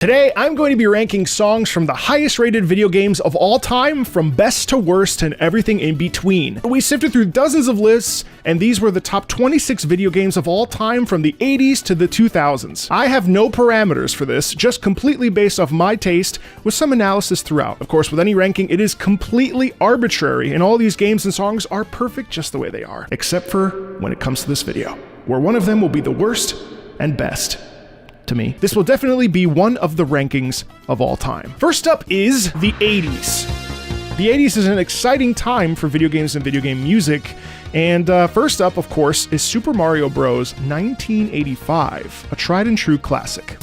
Today, I'm going to be ranking songs from the highest rated video games of all time, from best to worst and everything in between. We sifted through dozens of lists, and these were the top 26 video games of all time from the 80s to the 2000s. I have no parameters for this, just completely based off my taste, with some analysis throughout. Of course, with any ranking, it is completely arbitrary, and all these games and songs are perfect just the way they are. Except for when it comes to this video, where one of them will be the worst and best. To me, this will definitely be one of the rankings of all time. First up is the 80s. The 80s is an exciting time for video games and video game music, and first up, of course, is Super Mario Bros. 1985, a tried and true classic.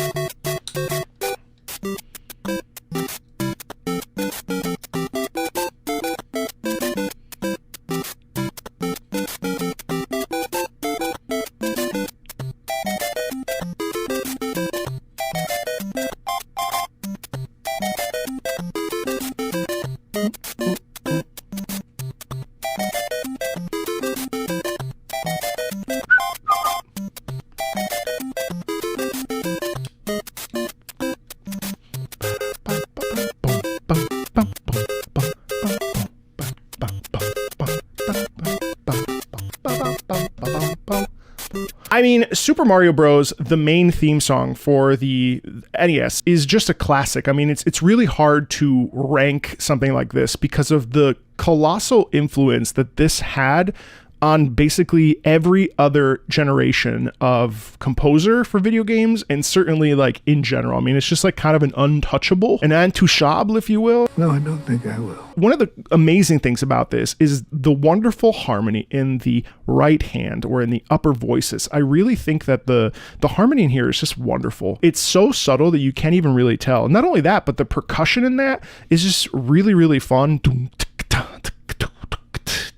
I mean, Super Mario Bros., the main theme song for the NES, is just a classic. I mean, it's really hard to rank something like this because of the colossal influence that this had on basically every other generation of composer for video games, and certainly like in general. I mean, it's just like kind of an untouchable, an intouchable, if you will. No, I don't think I will. One of the amazing things about this is the wonderful harmony in the right hand or in the upper voices. I really think that the harmony in here is just wonderful. It's so subtle that you can't even really tell. Not only that, but the percussion in that is just really, really fun.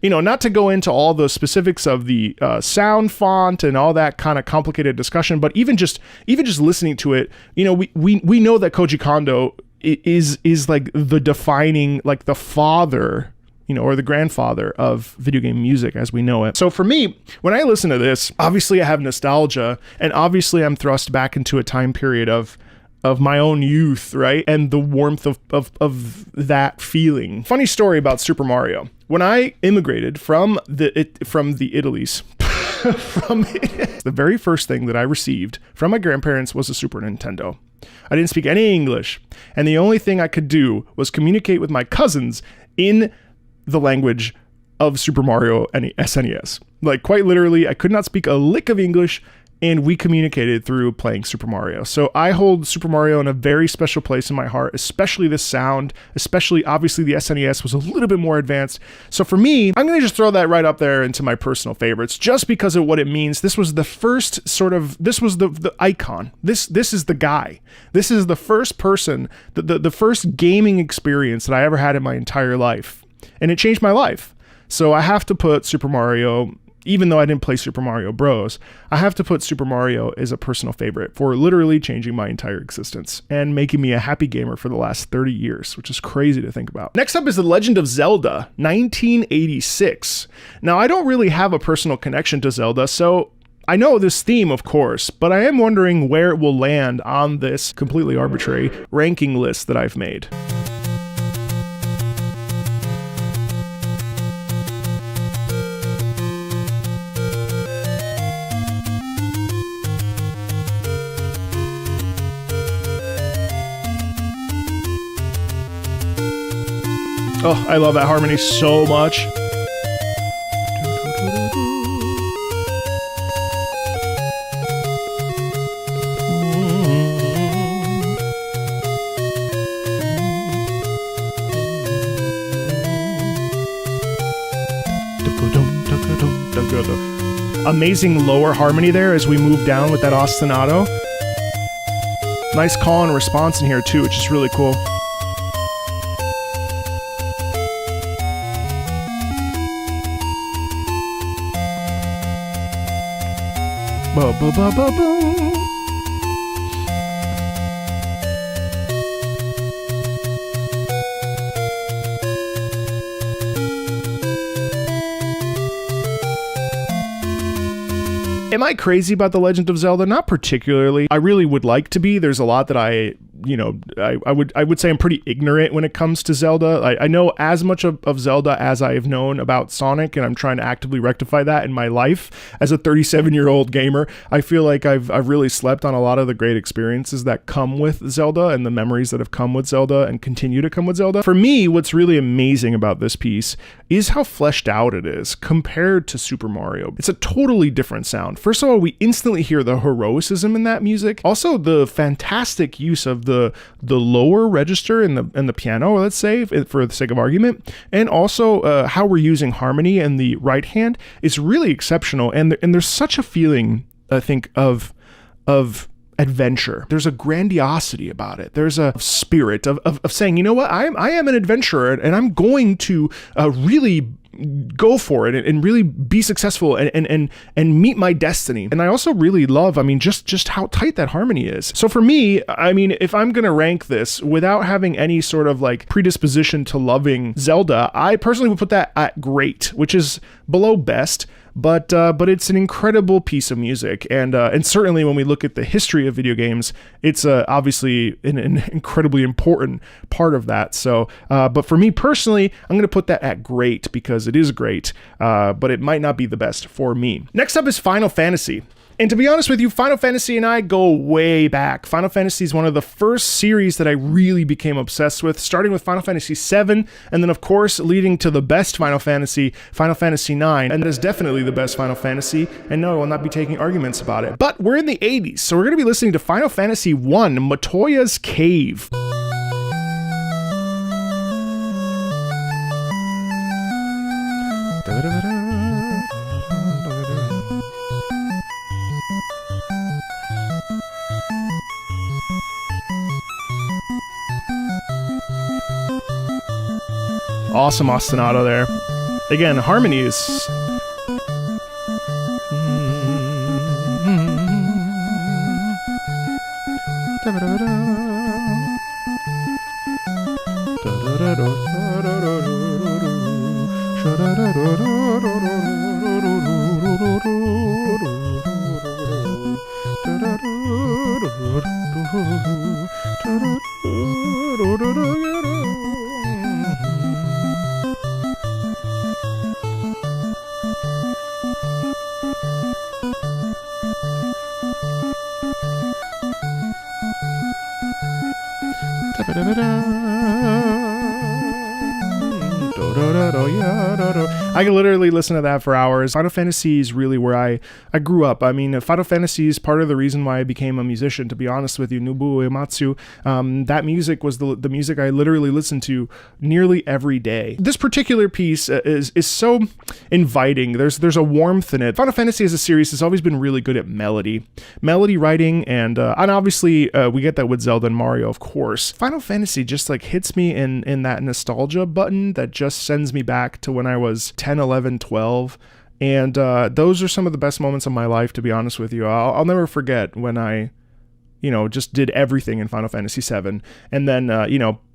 You know, not to go into all the specifics of the sound font and all that kind of complicated discussion, but even just listening to it, you know, we know that Koji Kondo is like the defining, like the father, you know, or the grandfather of video game music as we know it. So for me, when I listen to this, obviously I have nostalgia, and obviously I'm thrust back into a time period of my own youth, right? And the warmth of that feeling. Funny story about Super Mario. When I immigrated from the Italies, the very first thing that I received from my grandparents was a Super Nintendo. I didn't speak any English, and the only thing I could do was communicate with my cousins in the language of Super Mario and SNES. Like, quite literally, I could not speak a lick of English, and we communicated through playing Super Mario. So I hold Super Mario in a very special place in my heart, especially the sound, especially obviously the SNES was a little bit more advanced. So for me, I'm gonna just throw that right up there into my personal favorites, just because of what it means. This was the first this was the icon. This is the guy. This is the first person, the first gaming experience that I ever had in my entire life. And it changed my life. So I have to put Super Mario, even though I didn't play Super Mario Bros., I have to put Super Mario as a personal favorite for literally changing my entire existence and making me a happy gamer for the last 30 years, which is crazy to think about. Next up is The Legend of Zelda, 1986. Now, I don't really have a personal connection to Zelda, so I know this theme, of course, but I am wondering where it will land on this completely arbitrary ranking list that I've made. Oh, I love that harmony so much. Amazing lower harmony there as we move down with that ostinato. Nice call and response in here too, which is really cool. Ba ba ba ba boom. Am I crazy about The Legend of Zelda? Not particularly. I really would like to be. There's a lot that I I would say I'm pretty ignorant when it comes to Zelda. I know as much of Zelda as I've known about Sonic, and I'm trying to actively rectify that in my life as a 37-year-old gamer. I feel like I've really slept on a lot of the great experiences that come with Zelda and the memories that have come with Zelda and continue to come with Zelda. For me, what's really amazing about this piece is how fleshed out it is compared to Super Mario. It's a totally different sound. First of all, we instantly hear the heroicism in that music. Also, the fantastic use of the lower register in the piano, let's say, for the sake of argument, and also how we're using harmony in the right hand is really exceptional. And there's such a feeling, I think, of adventure. There's a grandiosity about it. There's a spirit of saying, you know what, I am an adventurer, and I'm going to really go for it and really be successful and meet my destiny. And I also really love, just how tight that harmony is. So for me, if I'm gonna rank this without having any sort of like predisposition to loving Zelda, I personally would put that at great, which is below best. But it's an incredible piece of music, and certainly when we look at the history of video games, it's obviously an incredibly important part of that. So, but for me personally, I'm going to put that at great because it is great, but it might not be the best for me. Next up is Final Fantasy. And to be honest with you, Final Fantasy and I go way back. Final Fantasy is one of the first series that I really became obsessed with, starting with Final Fantasy VII, and then of course leading to the best Final Fantasy, Final Fantasy IX, and that is definitely the best Final Fantasy, and no, I will not be taking arguments about it. But we're in the 80s, so we're going to be listening to Final Fantasy I, Matoya's Cave. Awesome ostinato there. Again, harmony is... I can literally listen to that for hours. Final Fantasy is really where I grew up. Final Fantasy is part of the reason why I became a musician, to be honest with you. Nobuo Uematsu, that music was the music I literally listened to nearly every day. This particular piece is so inviting. There's a warmth in it. Final Fantasy as a series has always been really good at melody writing, and obviously we get that with Zelda and Mario, of course. Final Fantasy just like hits me in that nostalgia button that just sends me back to when I was 10, 11, 12. And those are some of the best moments of my life, to be honest with you. I'll never forget when I, just did everything in Final Fantasy VII, and then,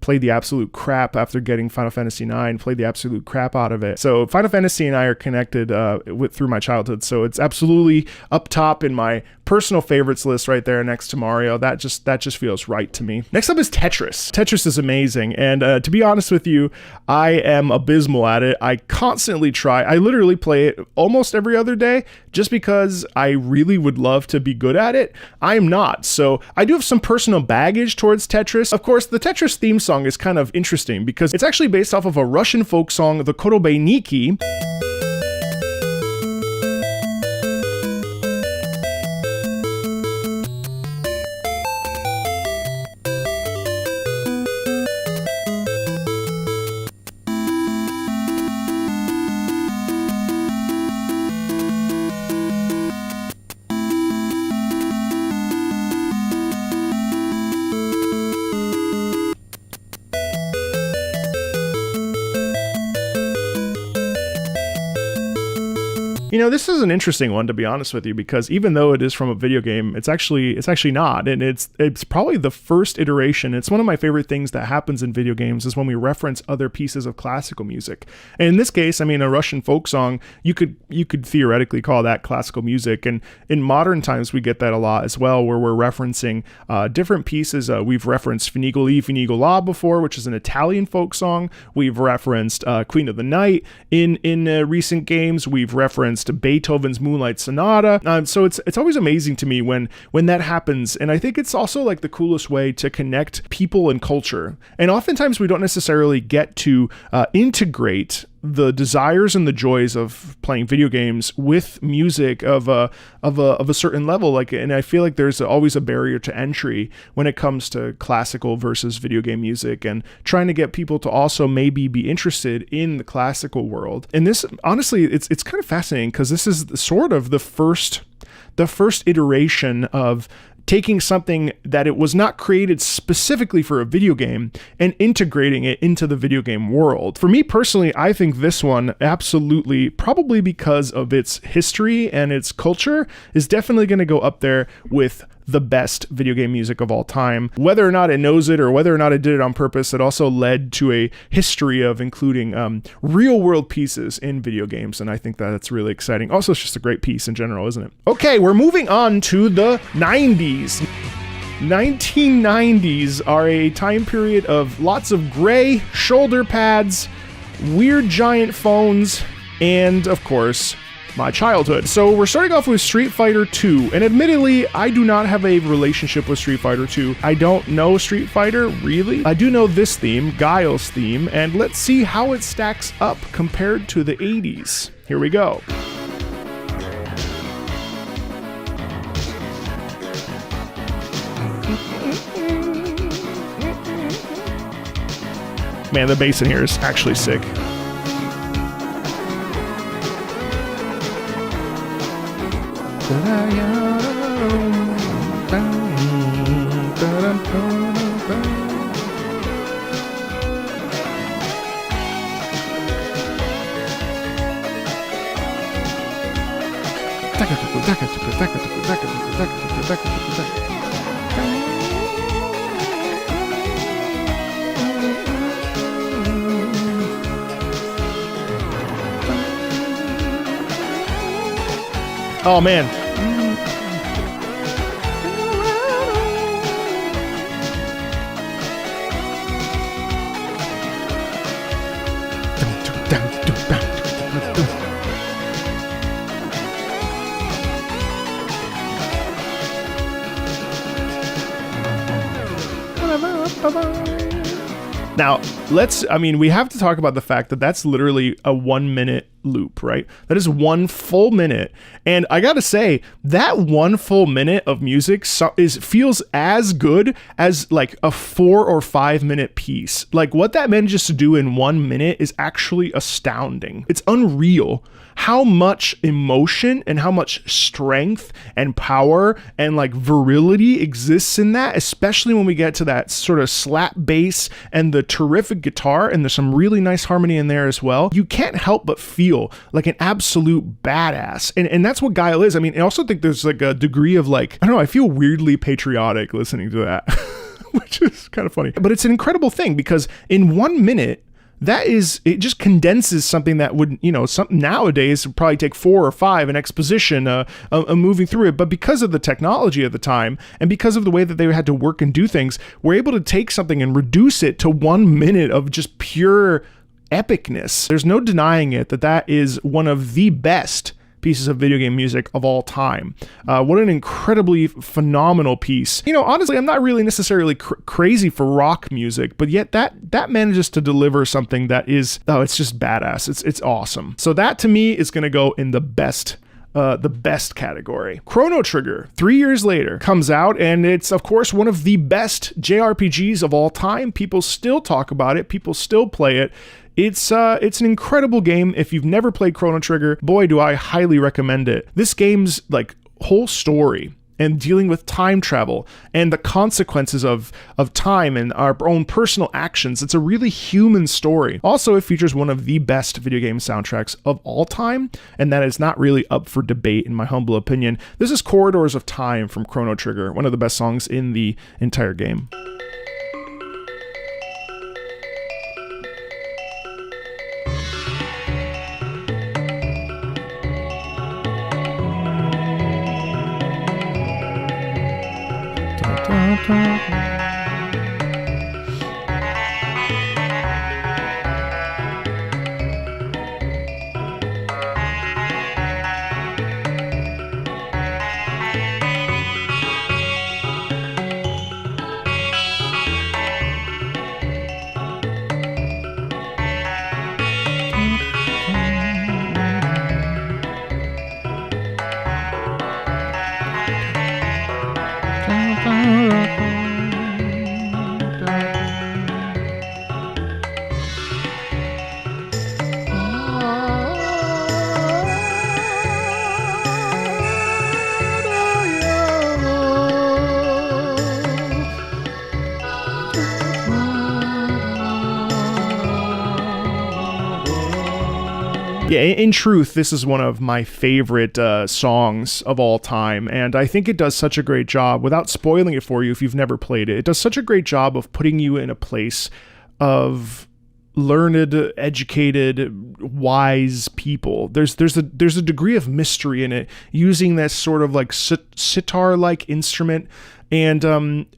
played the absolute crap after getting Final Fantasy IX, played the absolute crap out of it. So Final Fantasy and I are connected through my childhood, so it's absolutely up top in my personal favorites list right there next to Mario. That just feels right to me. Next up is Tetris. Tetris is amazing, and to be honest with you, I am abysmal at it. I constantly try. I literally play it almost every other day just because I really would love to be good at it. I am not, so I do have some personal baggage towards Tetris. Of course, the Tetris theme song is kind of interesting because it's actually based off of a Russian folk song, the Korobeniki. This is an interesting one, to be honest with you, because even though it is from a video game, it's actually not, and it's probably the first iteration. It's one of my favorite things that happens in video games is when we reference other pieces of classical music. And in this case, I mean, a Russian folk song, you could theoretically call that classical music, and in modern times we get that a lot as well, where we're referencing different pieces. We've referenced Finigoli Finigola before, which is an Italian folk song. We've referenced Queen of the Night in recent games. We've referenced Beethoven's Moonlight Sonata. So it's always amazing to me when that happens, and I think it's also like the coolest way to connect people and culture. And oftentimes we don't necessarily get to integrate the desires and the joys of playing video games with music of a certain level. And I feel like there's always a barrier to entry when it comes to classical versus video game music, and trying to get people to also maybe be interested in the classical world. And this, honestly, it's kind of fascinating, because this is sort of the first iteration of taking something that it was not created specifically for a video game and integrating it into the video game world. For me personally, I think this one absolutely, probably because of its history and its culture, is definitely going to go up there with the best video game music of all time. Whether or not it knows it or whether or not it did it on purpose, it also led to a history of including real world pieces in video games, and I think that's really exciting. Also, it's just a great piece in general, isn't it? Okay, we're moving on to the 90s. 1990s are a time period of lots of gray shoulder pads, weird giant phones, and of course, my childhood. So we're starting off with Street Fighter 2, and admittedly, I do not have a relationship with Street Fighter 2. I don't know Street Fighter, really. I do know this theme, Guile's theme, and let's see how it stacks up compared to the 80s. Here we go. Man, the bass in here is actually sick. Oh man. Now, we have to talk about the fact that that's literally a 1 minute loop, right? That is 1 full minute. And I gotta say, that 1 full minute of music feels as good as like a 4 or 5 minute piece. Like, what that manages to do in 1 minute is actually astounding. It's unreal how much emotion and how much strength and power and like virility exists in that, especially when we get to that sort of slap bass and the terrific guitar, and there's some really nice harmony in there as well. You can't help but feel like an absolute badass. And that's what Guile is. I mean, I also think there's like a degree of like, I don't know, I feel weirdly patriotic listening to that, which is kind of funny. But it's an incredible thing, because in 1 minute, it just condenses something that would, something nowadays would probably take 4 or 5, an exposition, moving through it. But because of the technology at the time, and because of the way that they had to work and do things, we're able to take something and reduce it to 1 minute of just pure epicness. There's no denying it that is one of the best pieces of video game music of all time. What an incredibly phenomenal piece. Honestly, I'm not really necessarily crazy for rock music, but yet that manages to deliver something that is, it's just badass. It's awesome. So that to me is going to go in the best category. Chrono Trigger, 3 years later, comes out, and it's of course one of the best JRPGs of all time. People still talk about it. People still play it. It's an incredible game. If you've never played Chrono Trigger, boy, do I highly recommend it. This game's like whole story and dealing with time travel and the consequences of time and our own personal actions. It's a really human story. Also, it features one of the best video game soundtracks of all time, and that is not really up for debate in my humble opinion. This is Corridors of Time from Chrono Trigger, one of the best songs in the entire game. Yeah, in truth, this is one of my favorite songs of all time, and I think it does such a great job, without spoiling it for you if you've never played it, it does such a great job of putting you in a place of learned, educated, wise people. There's a degree of mystery in it, using this sort of like sitar-like instrument, and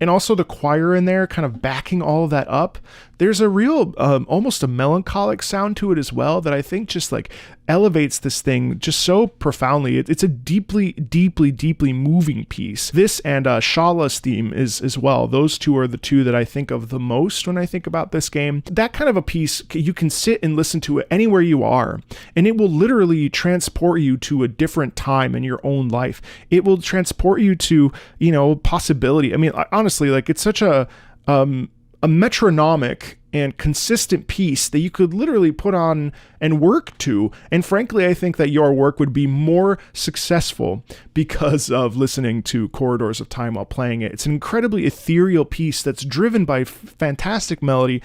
also the choir in there kind of backing all of that up. There's a real almost a melancholic sound to it as well that I think just like elevates this thing just so profoundly. It's a deeply moving piece. This and Shala's theme is as well. Those two are the two that I think of the most when I think about this game. That kind of a piece, you can sit and listen to it anywhere you are, and it will literally transport you to a different time in your own life. It will transport you to, possibility. I mean, honestly, like it's such a metronomic and consistent piece that you could literally put on and work to. And frankly, I think that your work would be more successful because of listening to Corridors of Time while playing it. It's an incredibly ethereal piece that's driven by fantastic melody,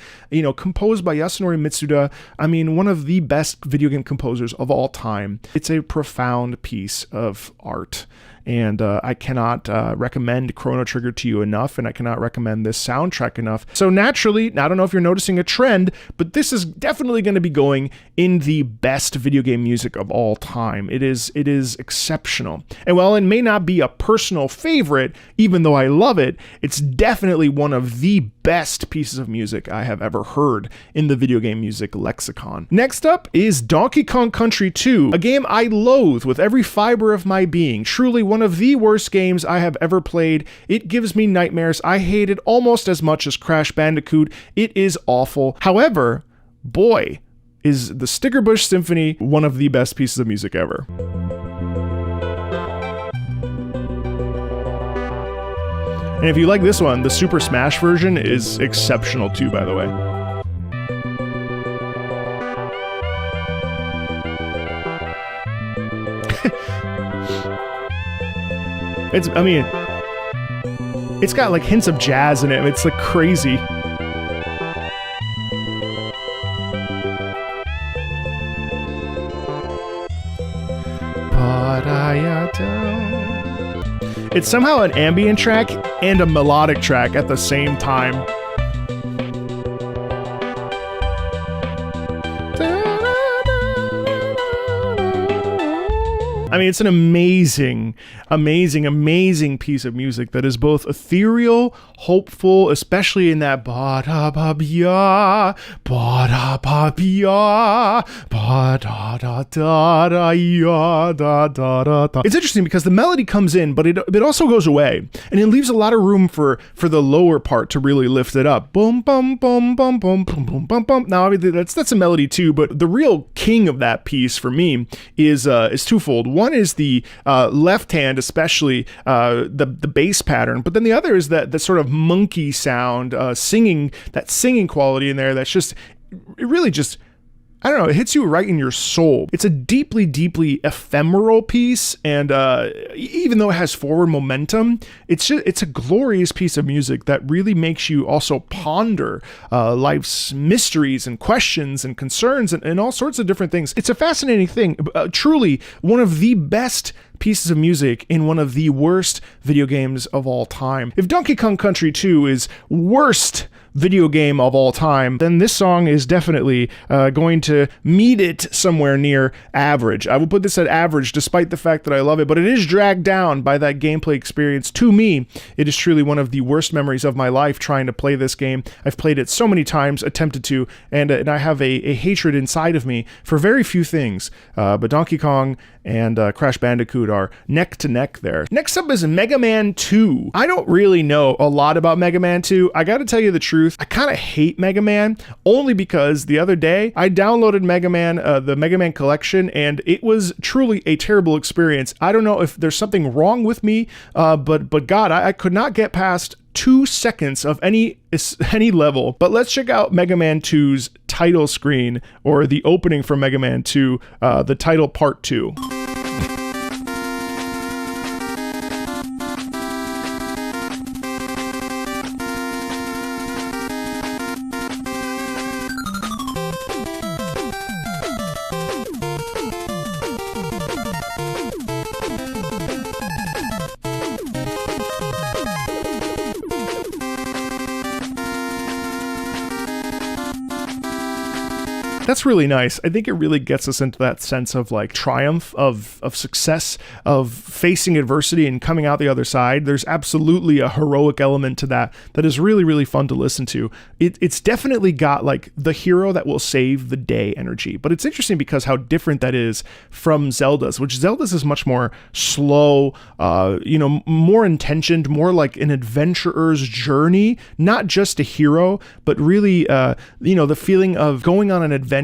composed by Yasunori Mitsuda. I mean, one of the best video game composers of all time. It's a profound piece of art. And I cannot recommend Chrono Trigger to you enough, and I cannot recommend this soundtrack enough. So naturally, I don't know if you're noticing a trend, but this is definitely going to be going in the best video game music of all time. It is exceptional. And while it may not be a personal favorite, even though I love it, it's definitely one of the best pieces of music I have ever heard in the video game music lexicon. Next up is Donkey Kong Country 2, a game I loathe with every fiber of my being. Truly one of the worst games I have ever played. It gives me nightmares. I hate it almost as much as Crash Bandicoot. It is awful. However, boy, is the Stickerbrush Symphony one of the best pieces of music ever. And if you like this one, the Super Smash version is exceptional too, by the way. It's got like hints of jazz in it. It's like crazy. It's somehow an ambient track and a melodic track at the same time. I mean, it's an amazing piece of music that is both ethereal, hopeful, especially in that ba-da-ba-bia, ba-da-ba-bia, ba-da-da-da-da-ya-da-da-da-da. It's interesting because the melody comes in, but it also goes away, and it leaves a lot of room for the lower part to really lift it up. Boom, bum, bum, bum, bum, bum, bum, bum, bum. Now, I mean, that's a melody too, but the real king of that piece for me is twofold. One is the left hand, especially the bass pattern, but then the other is that sort of monkey sound, singing quality in there. That's just, it really just, I don't know, it hits you right in your soul. It's a deeply, deeply ephemeral piece, and even though it has forward momentum, it's a glorious piece of music that really makes you also ponder life's mysteries and questions and concerns and all sorts of different things. It's a fascinating thing. Truly, one of the best pieces of music in one of the worst video games of all time. If Donkey Kong Country 2 is worst video game of all time, then this song is definitely going to meet it somewhere near average. I will put this at average despite the fact that I love it, but it is dragged down by that gameplay experience. To me, it is truly one of the worst memories of my life trying to play this game. I've played it so many times, attempted to, and I have a hatred inside of me for very few things, but Donkey Kong and Crash Bandicoot are neck to neck there. Next up is Mega Man 2. I don't really know a lot about Mega Man 2. I gotta tell you the truth, I kind of hate Mega Man, only because the other day I downloaded Mega Man, the Mega Man collection, and it was truly a terrible experience. I don't know if there's something wrong with me, but God, I could not get past 2 seconds of any level. But let's check out Mega Man 2's title screen, or the opening for Mega Man 2, the title part 2. That's really nice. I think it really gets us into that sense of like triumph, of success, of facing adversity and coming out the other side. There's absolutely a heroic element to that is really, really fun to listen to. It's definitely got like the hero that will save the day energy, but it's interesting because how different that is from Zelda's, which Zelda's is much more slow, more intentioned, more like an adventurer's journey, not just a hero, but really, the feeling of going on an adventure.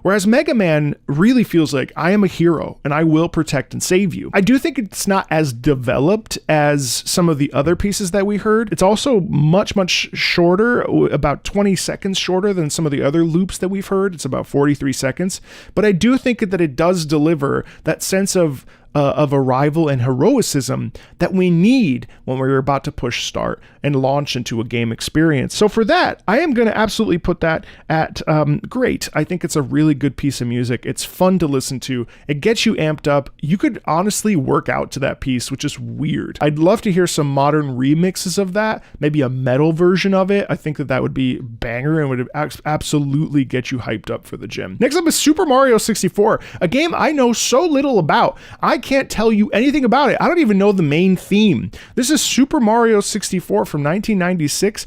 Whereas Mega Man really feels like I am a hero and I will protect and save you. I do think it's not as developed as some of the other pieces that we heard. It's also much, much shorter, about 20 seconds shorter than some of the other loops that we've heard. It's about 43 seconds. But I do think that it does deliver that sense of arrival and heroicism that we need when we're about to push start and launch into a game experience. So for that, I am going to absolutely put that at great. I think it's a really good piece of music. It's fun to listen to. It gets you amped up. You could honestly work out to that piece, which is weird. I'd love to hear some modern remixes of that, maybe a metal version of it. I think that would be banger and would absolutely get you hyped up for the gym. Next up is Super Mario 64, a game I know so little about. I can't tell you anything about it. I don't even know the main theme. This is Super Mario 64 from 1996.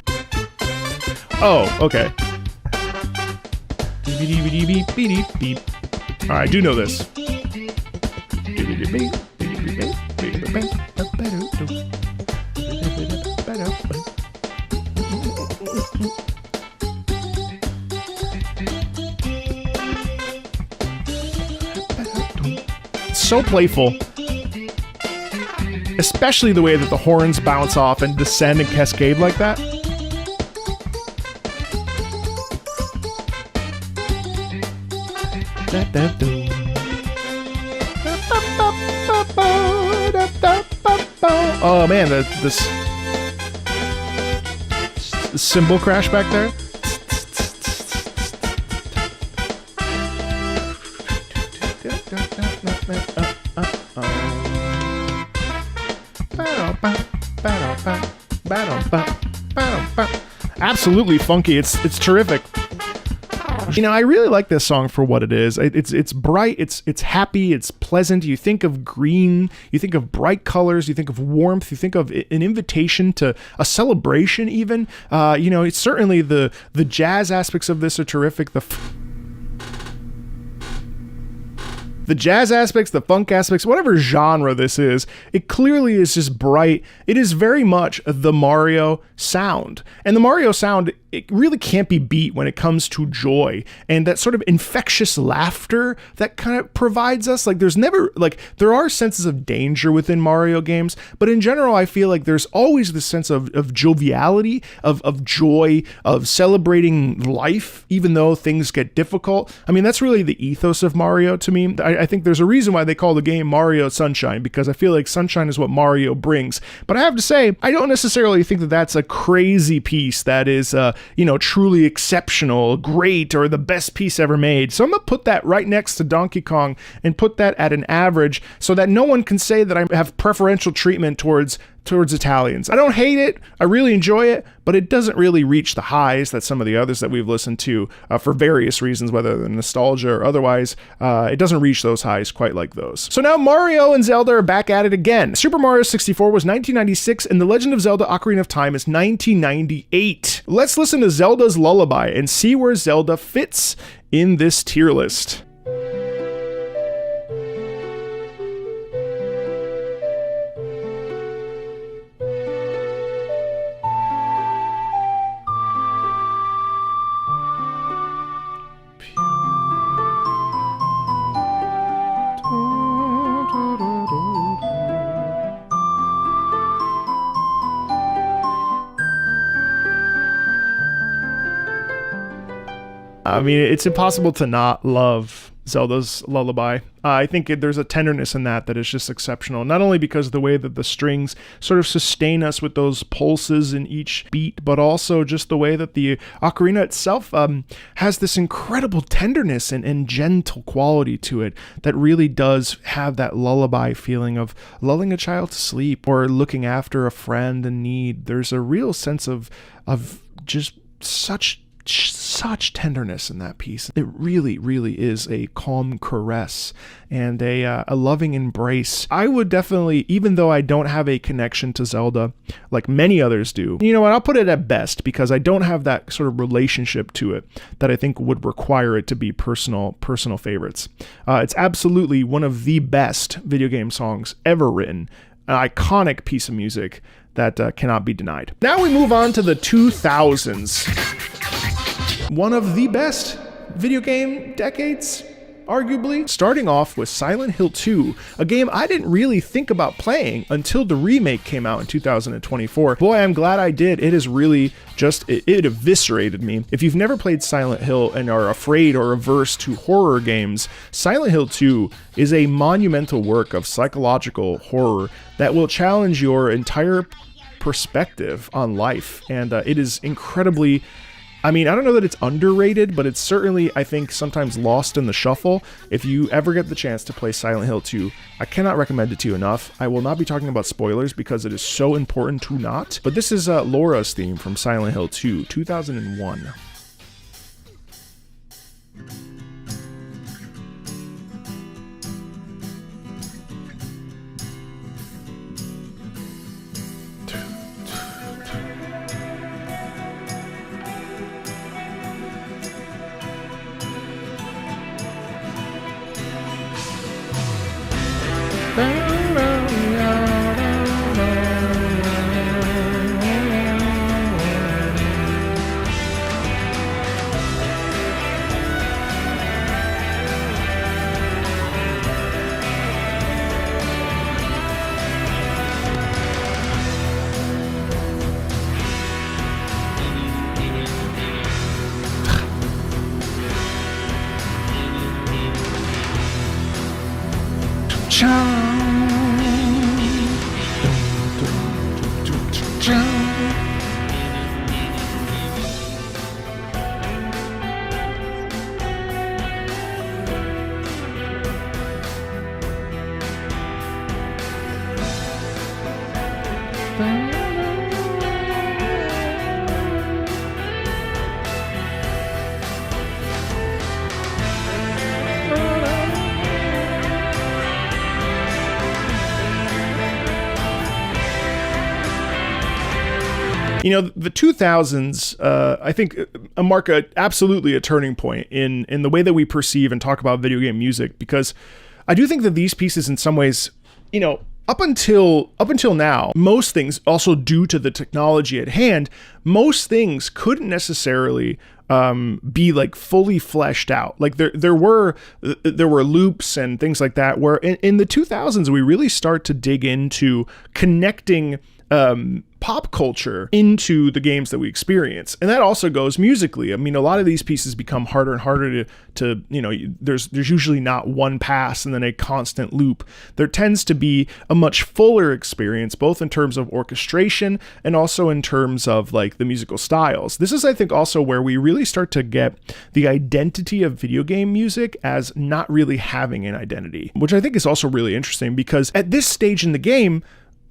Oh, okay. All right, I do know this. So playful, especially the way that the horns bounce off and descend and cascade like that. Oh man, this cymbal crash back there. Absolutely funky. It's terrific. I really like this song for what it is. It's bright, it's happy, it's pleasant. You think of green, you think of bright colors, you think of warmth, you think of an invitation to a celebration even. It's certainly the jazz aspects of this are terrific. The jazz aspects, the funk aspects, whatever genre this is, it clearly is just bright. It is very much the Mario sound. And the Mario sound it really can't be beat when it comes to joy and that sort of infectious laughter that kind of provides us. Like there's never, like there are senses of danger within Mario games, but in general, I feel like there's always this sense of joviality, of joy, of celebrating life, even though things get difficult. I mean, that's really the ethos of Mario to me. I think there's a reason why they call the game Mario Sunshine, because I feel like sunshine is what Mario brings. But I have to say, I don't necessarily think that that's a crazy piece that is, truly exceptional, great, or the best piece ever made. So I'm gonna put that right next to Donkey Kong and put that at an average so that no one can say that I have preferential treatment towards Italians. I don't hate it. I really enjoy it, but it doesn't really reach the highs that some of the others that we've listened to for various reasons, whether they're nostalgia or otherwise. It doesn't reach those highs quite like those. So now Mario and Zelda are back at it again. Super Mario 64 was 1996, and The Legend of Zelda Ocarina of Time is 1998. Let's listen to Zelda's Lullaby and see where Zelda fits in this tier list. I mean, it's impossible to not love Zelda's Lullaby. I think there's a tenderness in that is just exceptional. Not only because of the way that the strings sort of sustain us with those pulses in each beat, but also just the way that the ocarina itself has this incredible tenderness and gentle quality to it that really does have that lullaby feeling of lulling a child to sleep or looking after a friend in need. There's a real sense of just such tenderness in that piece. It really, really is a calm caress and a loving embrace. I would definitely, even though I don't have a connection to Zelda like many others do, you know what, I'll put it at best because I don't have that sort of relationship to it that I think would require it to be personal favorites. It's absolutely one of the best video game songs ever written, an iconic piece of music that cannot be denied. Now we move on to the 2000s. One of the best video game decades, arguably. Starting off with Silent Hill 2, a game I didn't really think about playing until the remake came out in 2024. Boy, I'm glad I did. It is really just, it eviscerated me. If you've never played Silent Hill and are afraid or averse to horror games, Silent Hill 2 is a monumental work of psychological horror that will challenge your entire perspective on life. And it is incredibly, I mean, I don't know that it's underrated, but it's certainly, I think, sometimes lost in the shuffle. If you ever get the chance to play Silent Hill 2, I cannot recommend it to you enough. I will not be talking about spoilers because it is so important to not. But this is Laura's theme from Silent Hill 2, 2001. You know, the 2000s, I think, mark absolutely a turning point in the way that we perceive and talk about video game music, because I do think that these pieces in some ways, you know, up until now, most things, also due to the technology at hand, most things couldn't necessarily be like fully fleshed out. Like there were loops and things like that where in the 2000s we really start to dig into connecting pop culture into the games that we experience. And that also goes musically. I mean, a lot of these pieces become harder and harder to there's usually not one pass and then a constant loop. There tends to be a much fuller experience, both in terms of orchestration and also in terms of like the musical styles. This is, I think, also where we really start to get the identity of video game music as not really having an identity, which I think is also really interesting because at this stage in the game,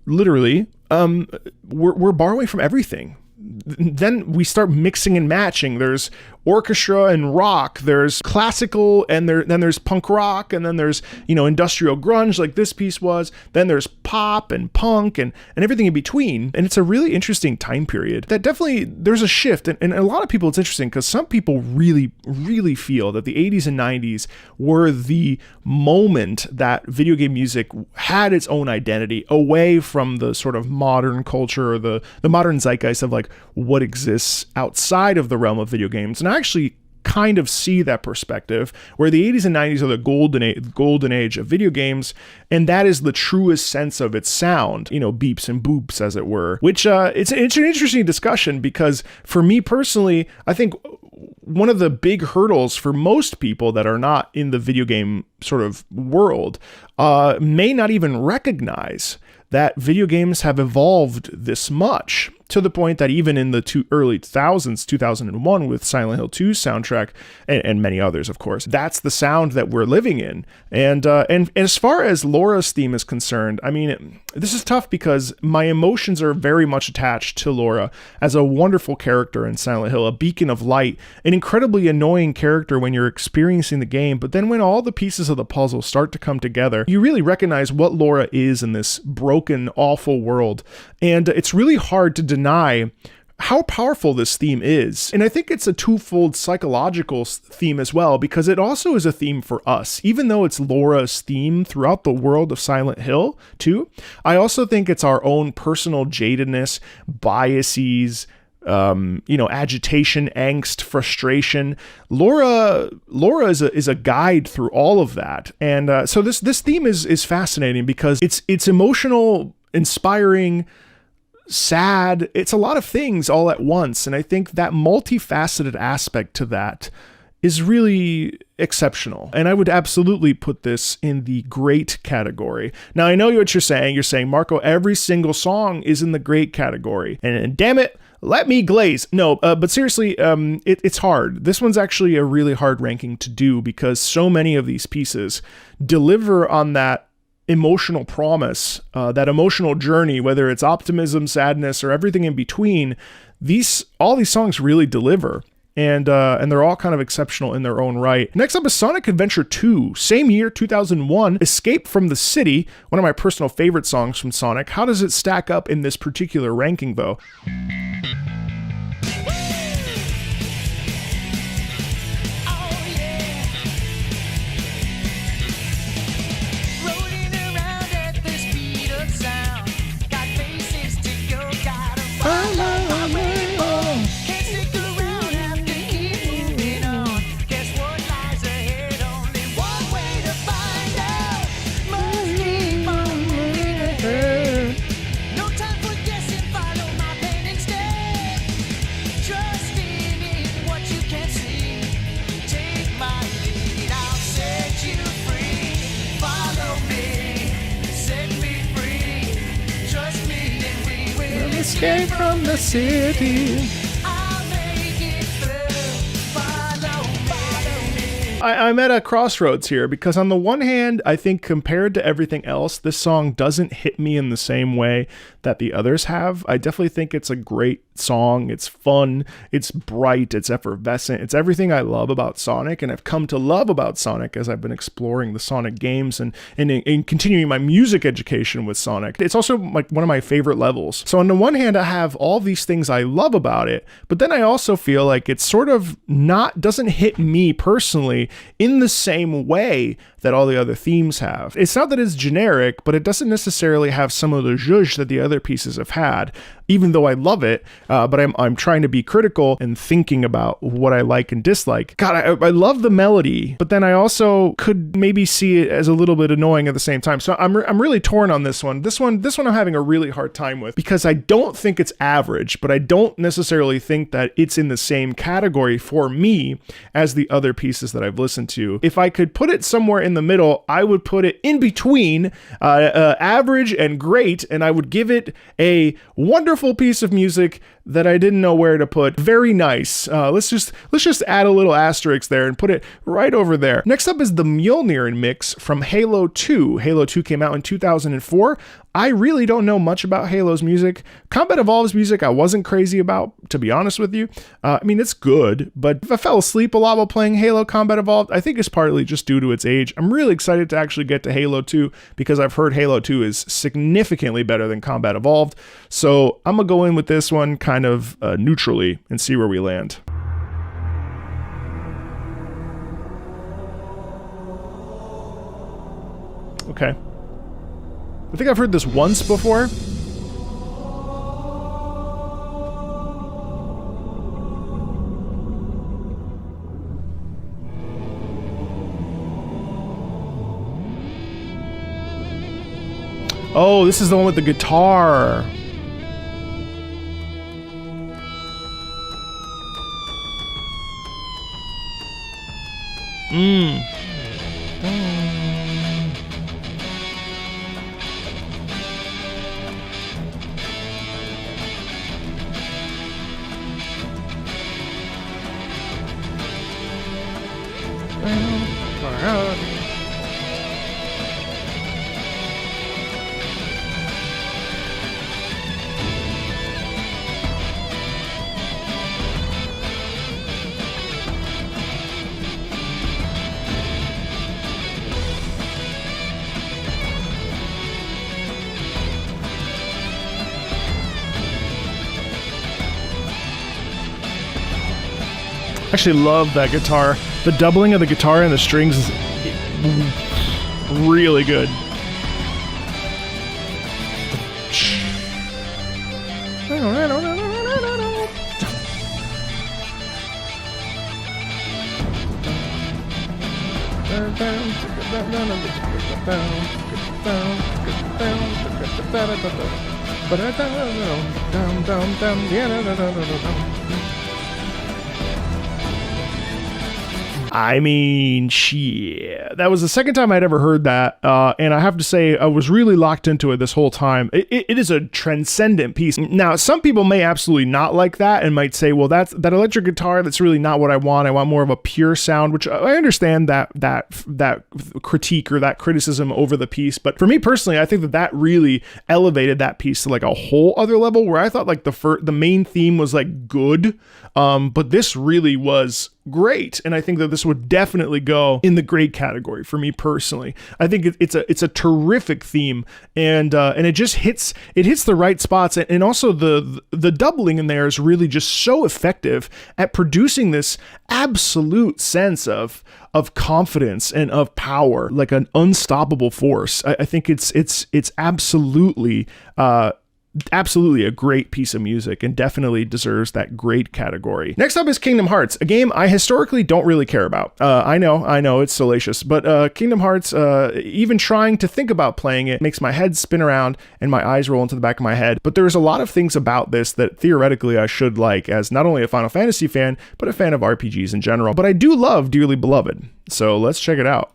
literally, we're borrowing from everything. Then we start mixing and matching. There's orchestra and rock, there's classical, and then there's punk rock, and then there's industrial grunge like this piece was, then there's pop and punk and everything in between. And it's a really interesting time period that definitely there's a shift. And a lot of people, it's interesting because some people really feel that the 80s and 90s were the moment that video game music had its own identity away from the sort of modern culture or the modern zeitgeist of like what exists outside of the realm of video games. And I actually kind of see that perspective where the 80s and 90s are the golden age of video games, and that is the truest sense of its sound, beeps and boops as it were, which it's an interesting discussion because for me personally, I think one of the big hurdles for most people that are not in the video game sort of world may not even recognize that video games have evolved this much, to the point that even in the early 2000s, 2001 with Silent Hill 2's soundtrack and many others, of course, that's the sound that we're living in. And as far as Laura's theme is concerned, I mean, this is tough because my emotions are very much attached to Laura as a wonderful character in Silent Hill, a beacon of light, an incredibly annoying character when you're experiencing the game. But then when all the pieces of the puzzle start to come together, you really recognize what Laura is in this broken, awful world. And it's really hard to deny how powerful this theme is. And I think it's a twofold psychological theme as well, because it also is a theme for us. Even though it's Laura's theme throughout the world of Silent Hill too, I also think it's our own personal jadedness, biases, agitation, angst, frustration. Laura is a guide through all of that. And so this theme is fascinating because it's emotional, inspiring, sad. It's a lot of things all at once. And I think that multifaceted aspect to that is really exceptional. And I would absolutely put this in the great category. Now, I know what you're saying. You're saying, Marco, every single song is in the great category. And damn it, let me glaze. No, but seriously, it's hard. This one's actually a really hard ranking to do because so many of these pieces deliver on that emotional promise, that emotional journey, whether it's optimism, sadness, or everything in between. All these songs really deliver. And they're all kind of exceptional in their own right. Next up is Sonic Adventure 2. Same year, 2001, Escape from the City, one of my personal favorite songs from Sonic. How does it stack up in this particular ranking, though? Escape from the city. I'm at a crossroads here because on the one hand, I think compared to everything else, this song doesn't hit me in the same way that the others have. I definitely think it's a great song. It's fun, it's bright, it's effervescent. It's everything I love about Sonic, and I've come to love about Sonic as I've been exploring the Sonic games and continuing my music education with Sonic. It's also like one of my favorite levels. So on the one hand, I have all these things I love about it, but then I also feel like it's sort of doesn't hit me personally in the same way that all the other themes have. It's not that it's generic, but it doesn't necessarily have some of the zhuzh that the other pieces have had, even though I love it, but I'm trying to be critical and thinking about what I like and dislike. God, I love the melody, but then I also could maybe see it as a little bit annoying at the same time. So I'm really torn on this one. This one I'm having a really hard time with, because I don't think it's average, but I don't necessarily think that it's in the same category for me as the other pieces that I've listened to. If I could put it somewhere in the middle, I would put it in between average and great, and I would give it a wonderful piece of music that I didn't know where to put. Very nice. Let's just add a little asterisk there and put it right over there. Next up is the Mjolnir mix from Halo 2. Halo 2 came out in 2004. I really don't know much about Halo's music. Combat Evolved's music I wasn't crazy about, to be honest with you. I mean, it's good, but if I fell asleep a lot while playing Halo Combat Evolved, I think it's partly just due to its age. I'm really excited to actually get to Halo 2 because I've heard Halo 2 is significantly better than Combat Evolved. So I'm gonna go in with this one kind of neutrally and see where we land. Okay. I think I've heard this once before. Oh, this is the one with the guitar. I actually love that guitar. The doubling of the guitar and the strings is really good. I mean, shit. That was the second time I'd ever heard that, and I have to say, I was really locked into it this whole time. It is a transcendent piece. Now, some people may absolutely not like that and might say, well, that electric guitar, that's really not what I want. I want more of a pure sound, which I understand that critique or that criticism over the piece. But for me personally, I think that really elevated that piece to like a whole other level, where I thought like the main theme was like good, but this really was great, and I think that this would definitely go in the great category for me personally. I think it's a terrific theme, and it just hits the right spots, and also the doubling in there is really just so effective at producing this absolute sense of confidence and of power, like an unstoppable force. I think it's absolutely a great piece of music and definitely deserves that great category. Next up is Kingdom Hearts, a game I historically don't really care about. I know it's salacious, but Kingdom Hearts, even trying to think about playing it makes my head spin around and my eyes roll into the back of my head. But there's a lot of things about this that theoretically I should like, as not only a Final Fantasy fan, but a fan of RPGs in general. But I do love Dearly Beloved, so let's check it out.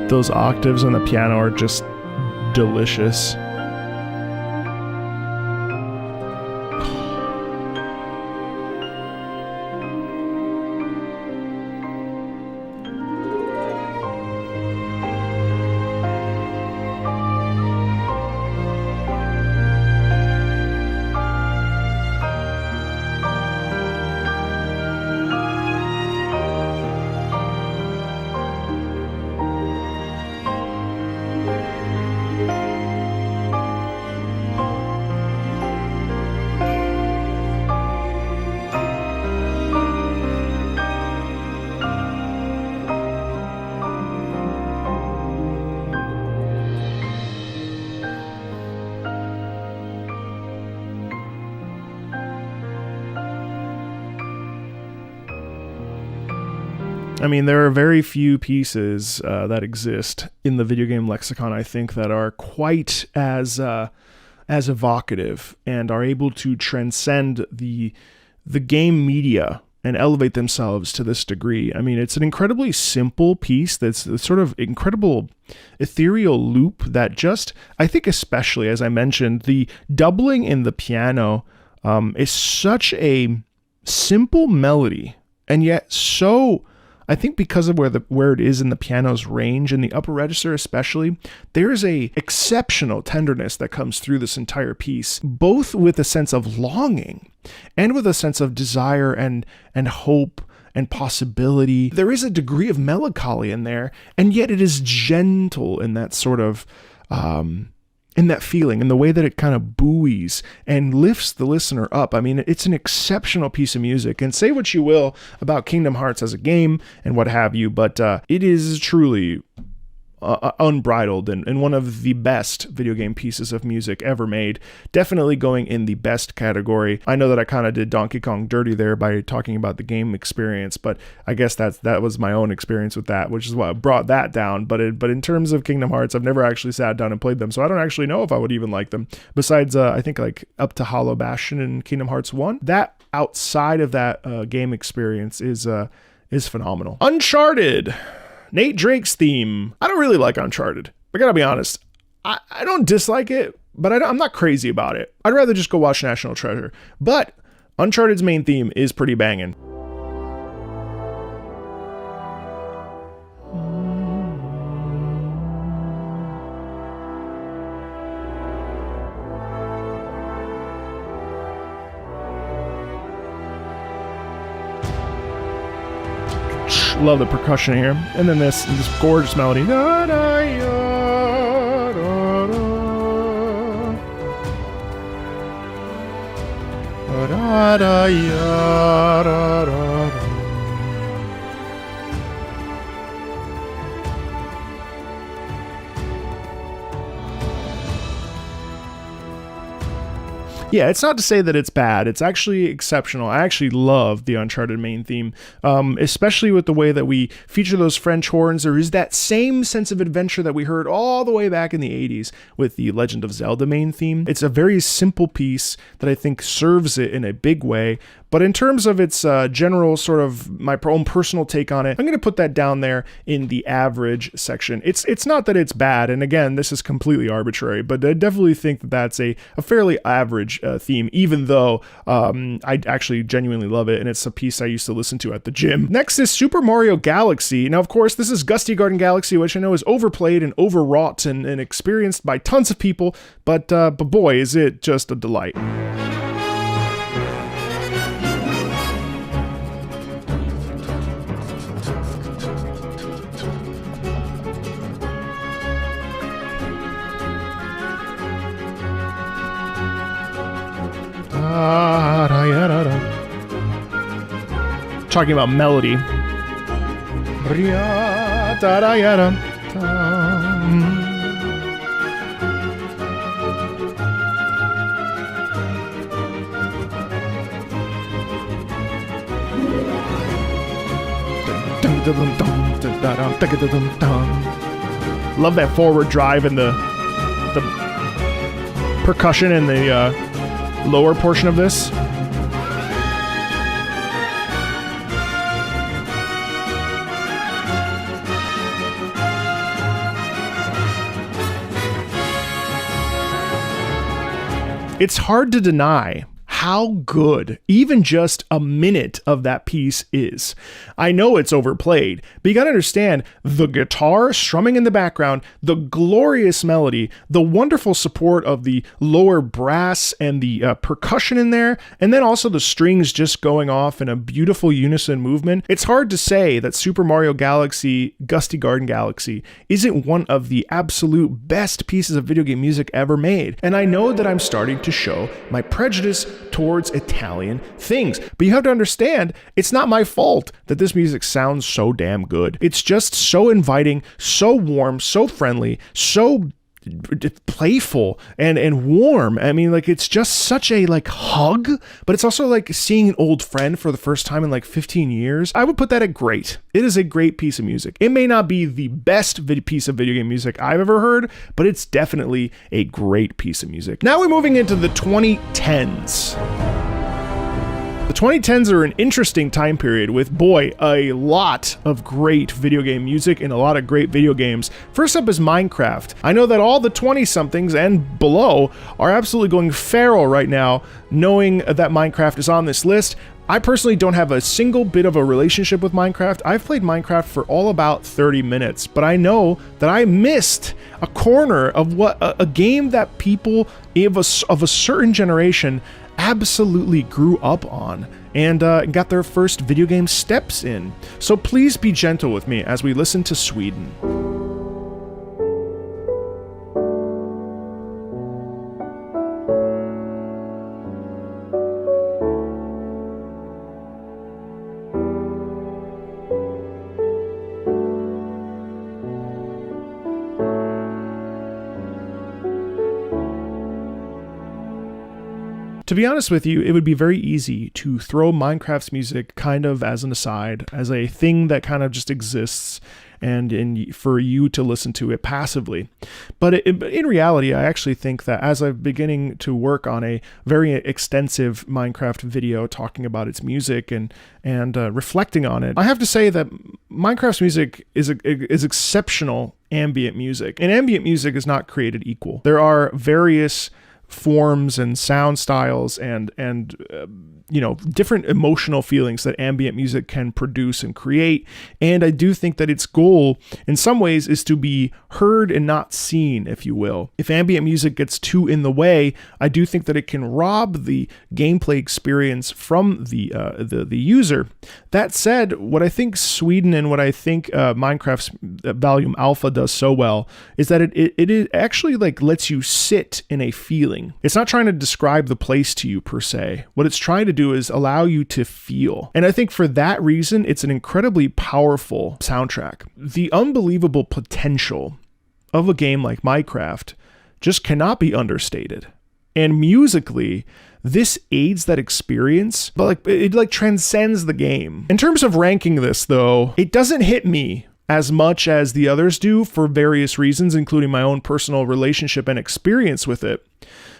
Those octaves on the piano are just delicious. I mean, there are very few pieces that exist in the video game lexicon, I think, that are quite as evocative and are able to transcend the game media and elevate themselves to this degree. I mean, it's an incredibly simple piece that's a sort of incredible ethereal loop that just, I think especially, as I mentioned, the doubling in the piano is such a simple melody, and yet so... I think because of where it is in the piano's range, in the upper register especially, there is a exceptional tenderness that comes through this entire piece, both with a sense of longing and with a sense of desire and hope and possibility. There is a degree of melancholy in there, and yet it is gentle in that sort of in that feeling, in the way that it kind of buoys and lifts the listener up. I mean, it's an exceptional piece of music, and say what you will about Kingdom Hearts as a game and what have you, but it is truly unbridled and one of the best video game pieces of music ever made. Definitely going in the best category. I know that I kind of did Donkey Kong dirty there by talking about the game experience, but I guess that was my own experience with that, which is why I brought that down. But in terms of Kingdom Hearts, I've never actually sat down and played them, so I don't actually know if I would even like them. Besides, I think like up to Hollow Bastion and Kingdom Hearts 1, that outside of that game experience is phenomenal. Uncharted. Nate Drake's theme. I don't really like Uncharted. I gotta be honest. I don't dislike it, but I'm not crazy about it. I'd rather just go watch National Treasure. But Uncharted's main theme is pretty banging. Love the percussion here, and then this gorgeous melody. Da, da, ya, da, da. Da, da, ya, da, da. Yeah, it's not to say that it's bad. It's actually exceptional. I actually love the Uncharted main theme, especially with the way that we feature those French horns. There is that same sense of adventure that we heard all the way back in the 80s with the Legend of Zelda main theme. It's a very simple piece that I think serves it in a big way. But in terms of its general sort of my own personal take on it, I'm going to put that down there in the average section. It's not that it's bad, and again, this is completely arbitrary, but I definitely think that that's a fairly average theme, even though I actually genuinely love it, and it's a piece I used to listen to at the gym. Next is Super Mario Galaxy. Now, of course, this is Gusty Garden Galaxy, which I know is overplayed and overwrought and experienced by tons of people, but boy, is it just a delight. Talking about melody. Love that forward drive and the percussion in the lower portion of this. It's hard to deny how good even just a minute of that piece is. I know it's overplayed, but you gotta understand the guitar strumming in the background, the glorious melody, the wonderful support of the lower brass and the percussion in there, and then also the strings just going off in a beautiful unison movement. It's hard to say that Super Mario Galaxy, Gusty Garden Galaxy isn't one of the absolute best pieces of video game music ever made. And I know that I'm starting to show my prejudice towards Italian things. But you have to understand, it's not my fault that this music sounds so damn good. It's just so inviting, so warm, so friendly, so playful and warm. I mean, like, it's just such a like hug, but it's also like seeing an old friend for the first time in like 15 years. I would put that at great. It is a great piece of music. It may not be the best piece of video game music I've ever heard, but it's definitely a great piece of music. Now we're moving into the 2010s. The 2010s are an interesting time period with, boy, a lot of great video game music and a lot of great video games. First up is Minecraft. I know that all the 20-somethings and below are absolutely going feral right now, knowing that Minecraft is on this list. I personally don't have a single bit of a relationship with Minecraft. I've played Minecraft for all about 30 minutes, but I know that I missed a corner of what a game that people of a certain generation absolutely grew up on and got their first video game steps in. So please be gentle with me as we listen to Sweden. To be honest with you, it would be very easy to throw Minecraft's music kind of as an aside, as a thing that kind of just exists and for you to listen to it passively. But in reality, I actually think that as I'm beginning to work on a very extensive Minecraft video talking about its music and reflecting on it, I have to say that Minecraft's music is exceptional ambient music. And ambient music is not created equal. There are various forms and sound styles and different emotional feelings that ambient music can produce and create. And I do think that its goal in some ways is to be heard and not seen, if you will. If ambient music gets too in the way, I do think that it can rob the gameplay experience from the user. That said, what I think Sweden and what I think Minecraft's Volume Alpha does so well is that it actually like lets you sit in a feeling. It's not trying to describe the place to you per se. What it's trying to do is allow you to feel. And I think for that reason, it's an incredibly powerful soundtrack. The unbelievable potential of a game like Minecraft just cannot be understated. And musically, this aids that experience, but it transcends the game. In terms of ranking this though, it doesn't hit me as much as the others do for various reasons, including my own personal relationship and experience with it.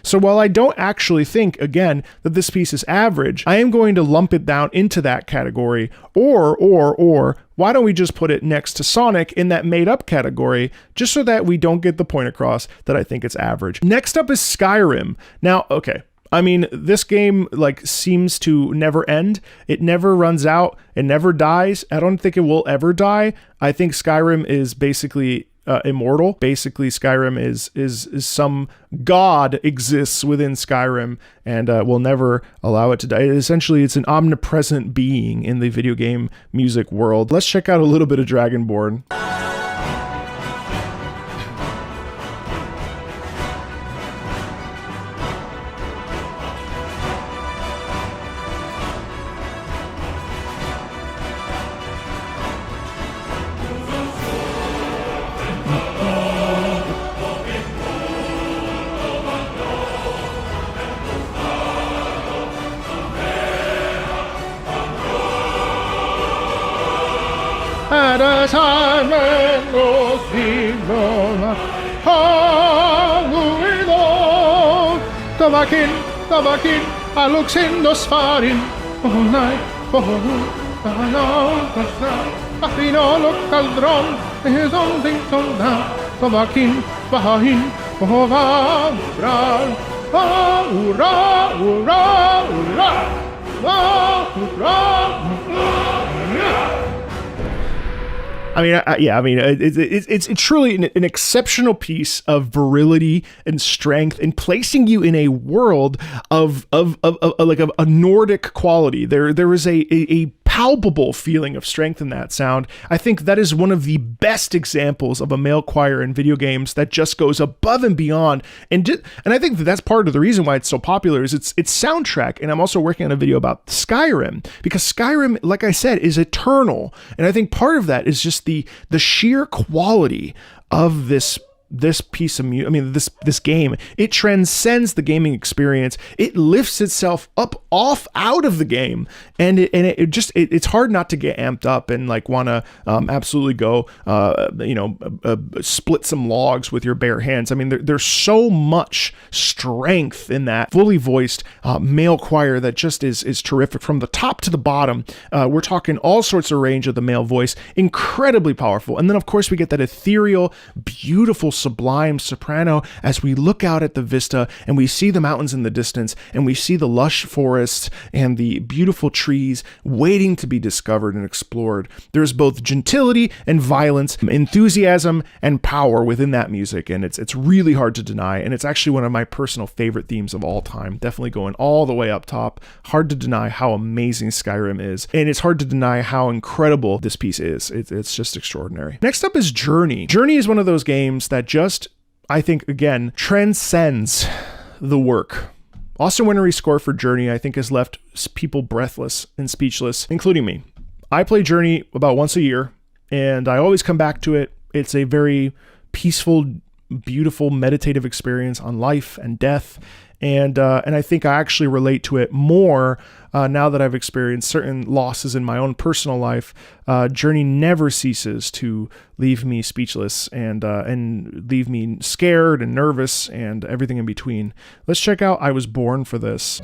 So while I don't actually think, again, that this piece is average, I am going to lump it down into that category, or why don't we just put it next to Sonic in that made-up category, just so that we don't get the point across that I think it's average. Next up is Skyrim. Now, okay, I mean, this game seems to never end. It never runs out. It never dies. I don't think it will ever die. I think Skyrim is basically immortal. Basically, Skyrim is some god exists within Skyrim and will never allow it to die. Essentially, it's an omnipresent being in the video game music world. Let's check out a little bit of Dragonborn. At a time when those people halloween, tabakin, aluxindos farin, all night, Pinolo caldron, is on thing on down, tabakin, bahin, ovabral, I mean, yeah, I mean, it's truly an exceptional piece of virility and strength, and placing you in a world of like a Nordic quality. There is a palpable feeling of strength in that sound. I think that is one of the best examples of a male choir in video games that just goes above and beyond. And I think that's part of the reason why it's so popular is its soundtrack. And I'm also working on a video about Skyrim, because Skyrim, like I said, is eternal. And I think part of that is just the sheer quality of this piece of music. I mean, this game, it transcends the gaming experience. It lifts itself up out of the game, and it's hard not to get amped up and like want to absolutely go split some logs with your bare hands. I mean, there's so much strength in that fully voiced male choir that just is terrific from the top to the bottom. We're talking all sorts of range of the male voice, incredibly powerful. And then of course we get that ethereal, beautiful, sublime soprano as we look out at the vista and we see the mountains in the distance and we see the lush forests and the beautiful trees waiting to be discovered and explored. There's both gentility and violence, enthusiasm and power within that music, and it's really hard to deny, and it's actually one of my personal favorite themes of all time, definitely going all the way up top. Hard to deny how amazing Skyrim is, and it's hard to deny how incredible this piece is. It's just extraordinary. Next up is Journey. Journey is one of those games that just, I think, again, transcends the work. Austin Wintory's score for Journey, I think, has left people breathless and speechless, including me. I play Journey about once a year, and I always come back to it. It's a very peaceful, beautiful, meditative experience on life and death, and I think I actually relate to it more now that I've experienced certain losses in my own personal life. Journey never ceases to leave me speechless and leave me scared and nervous and everything in between. Let's check out I Was Born for This.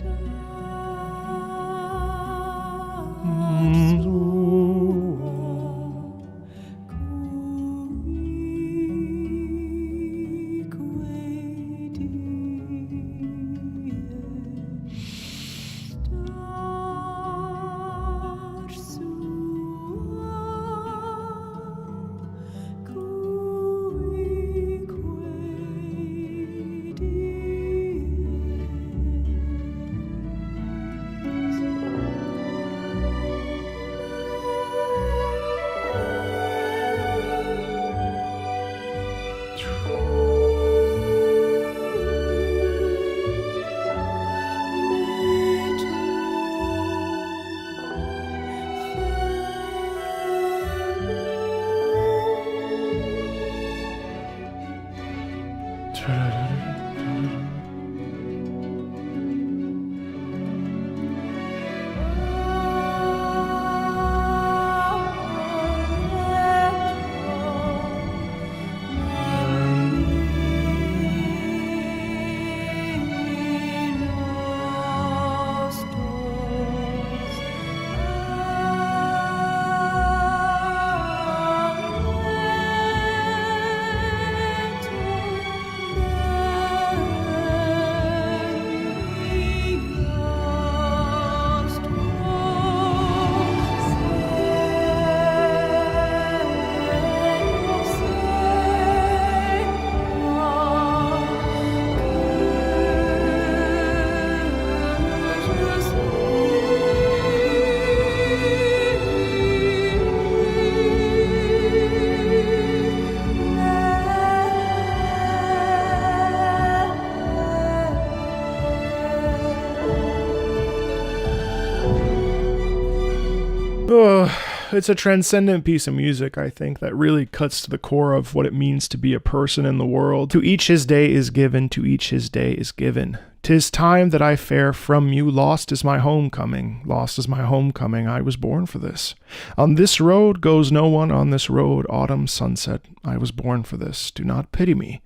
It's a transcendent piece of music, I think, that really cuts to the core of what it means to be a person in the world. To each his day is given, to each his day is given. 'Tis time that I fare from you, lost is my homecoming, lost is my homecoming, I was born for this. On this road goes no one, on this road, autumn sunset, I was born for this. Do not pity me,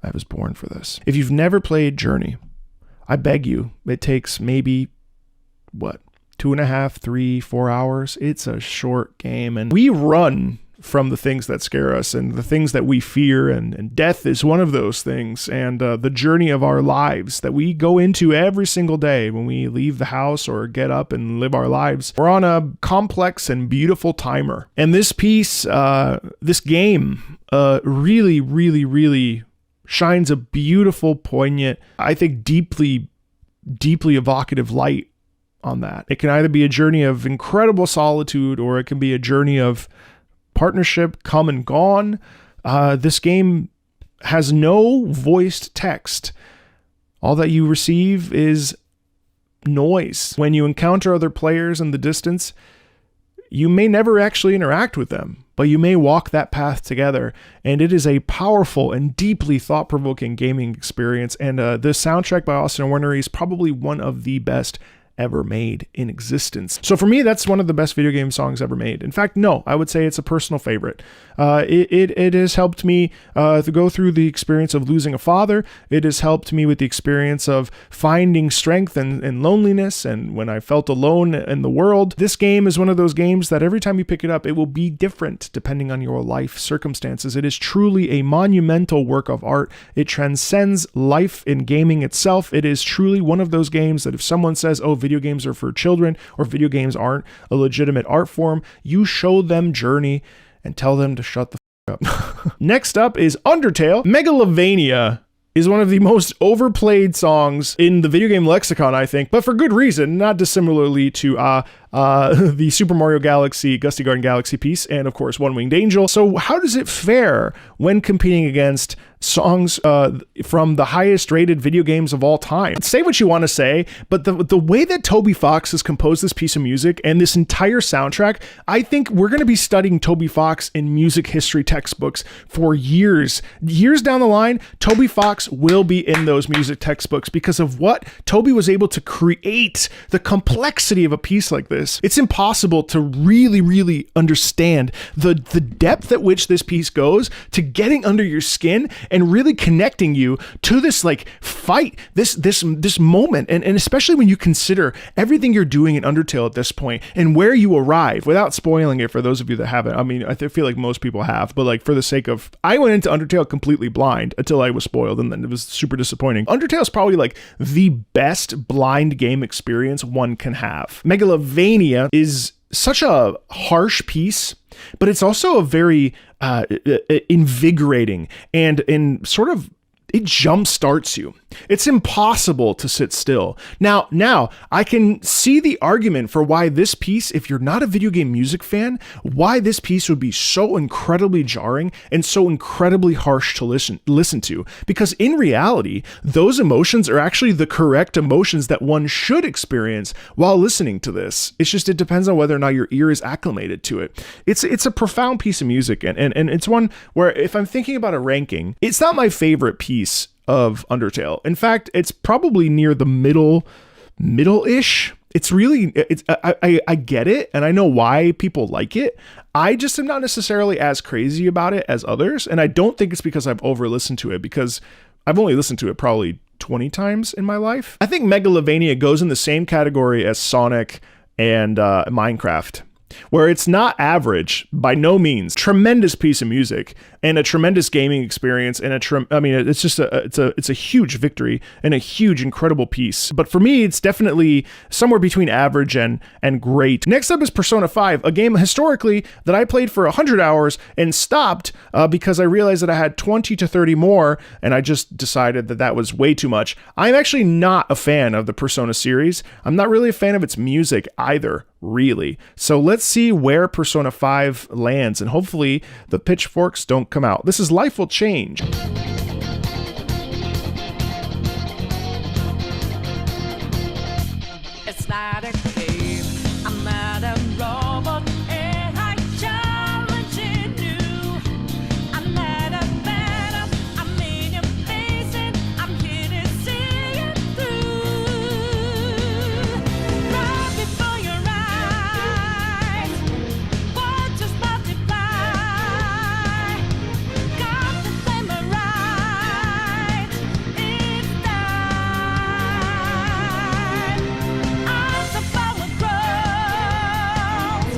I was born for this. If you've never played Journey, I beg you, it takes maybe, 2.5, 3, 4 hours. It's a short game, and we run from the things that scare us and the things that we fear, and death is one of those things, and the journey of our lives that we go into every single day when we leave the house or get up and live our lives. We're on a complex and beautiful timer, and this piece, this game, really, really, really shines a beautiful, poignant, I think deeply evocative light on that. It can either be a journey of incredible solitude, or it can be a journey of partnership come and gone. This game has no voiced text. All that you receive is noise. When you encounter other players in the distance, you may never actually interact with them, but you may walk that path together, and it is a powerful and deeply thought-provoking gaming experience, and the soundtrack by Austin Warner is probably one of the best ever made in existence. So for me, that's one of the best video game songs ever made. In fact, no, I would say it's a personal favorite. It has helped me to go through the experience of losing a father. It has helped me with the experience of finding strength and loneliness, and when I felt alone in the world. This game is one of those games that every time you pick it up, it will be different depending on your life circumstances. It is truly a monumental work of art. It transcends life in gaming itself. It is truly one of those games that if someone says, oh, video games are for children, or video games aren't a legitimate art form, you show them Journey and tell them to shut the up. Next up is Undertale. Megalovania is one of the most overplayed songs in the video game lexicon, I think, but for good reason, not dissimilarly to the Super Mario Galaxy, Gusty Garden Galaxy piece, and of course One Winged Angel. So how does it fare when competing against songs from the highest rated video games of all time? Say what you want to say, but the way that Toby Fox has composed this piece of music and this entire soundtrack, I think we're going to be studying Toby Fox in music history textbooks for years. Years down the line, Toby Fox will be in those music textbooks because of what Toby was able to create, the complexity of a piece like this. It's impossible to really, really understand the depth at which this piece goes to getting under your skin and really connecting you to this like fight, this moment, and especially when you consider everything you're doing in Undertale at this point and where you arrive, without spoiling it for those of you that haven't. I mean, I feel like most people have, but like for the sake of, I went into Undertale completely blind until I was spoiled, and then it was super disappointing. Undertale is probably like the best blind game experience one can have. Megalovania is such a harsh piece, but it's also a very invigorating and sort of, it jump starts you. It's impossible to sit still. Now, I can see the argument for why this piece, if you're not a video game music fan, why this piece would be so incredibly jarring and so incredibly harsh to listen to. Because in reality, those emotions are actually the correct emotions that one should experience while listening to this. It's just, it depends on whether or not your ear is acclimated to it. It's a profound piece of music, and it's one where if I'm thinking about a ranking, it's not my favorite piece of Undertale. In fact, it's probably near the middle-ish. It's really, I get it, and I know why people like it. I just am not necessarily as crazy about it as others, and I don't think it's because I've over-listened to it, because I've only listened to it probably 20 times in my life. I think Megalovania goes in the same category as Sonic and Minecraft, where it's not average by no means. Tremendous piece of music and a tremendous gaming experience, and it's just it's a huge victory and a huge incredible piece. But for me, it's definitely somewhere between average and great. Next up is Persona 5, a game historically that I played for 100 hours and stopped because I realized that I had 20 to 30 more, and I just decided that was way too much. I'm actually not a fan of the Persona series. I'm not really a fan of its music either, really. So let's see where Persona 5 lands, and hopefully the pitchforks don't come out. This is Life Will Change. It's not a game, I'm not a robot, and I challenge you. I'm not a phantom, I'm in your face, and I'm here to see it through. Right before your eyes, what just multiply? Got the flame right, it's time. As the power grows,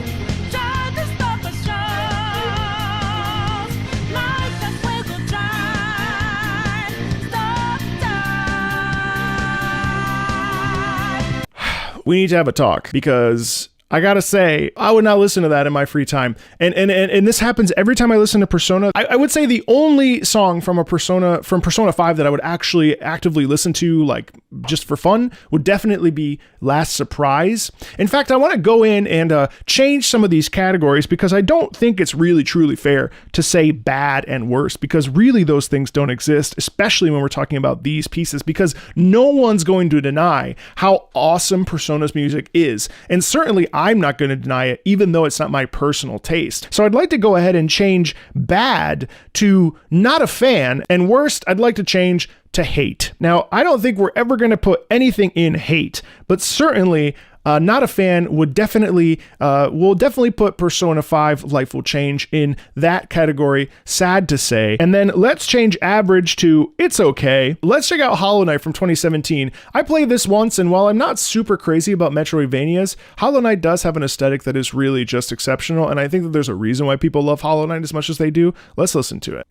we need to have a talk, because I gotta say, I would not listen to that in my free time. And this happens every time I listen to Persona. I would say the only song from Persona 5 that I would actually actively listen to, like just for fun, would definitely be Last Surprise. In fact, I want to go in and change some of these categories, because I don't think it's really truly fair to say bad and worst, because really those things don't exist, especially when we're talking about these pieces, because no one's going to deny how awesome Persona's music is. And certainly I'm not going to deny it, even though it's not my personal taste. So I'd like to go ahead and change bad to not a fan, and worst, I'd like to change to hate. Now, I don't think we're ever going to put anything in hate, but certainly not a fan would definitely, will definitely put Persona 5 Life Will Change in that category, sad to say. And then let's change average to it's okay. Let's check out Hollow Knight from 2017. I played this once, and while I'm not super crazy about Metroidvanias, Hollow Knight does have an aesthetic that is really just exceptional, and I think that there's a reason why people love Hollow Knight as much as they do. Let's listen to it.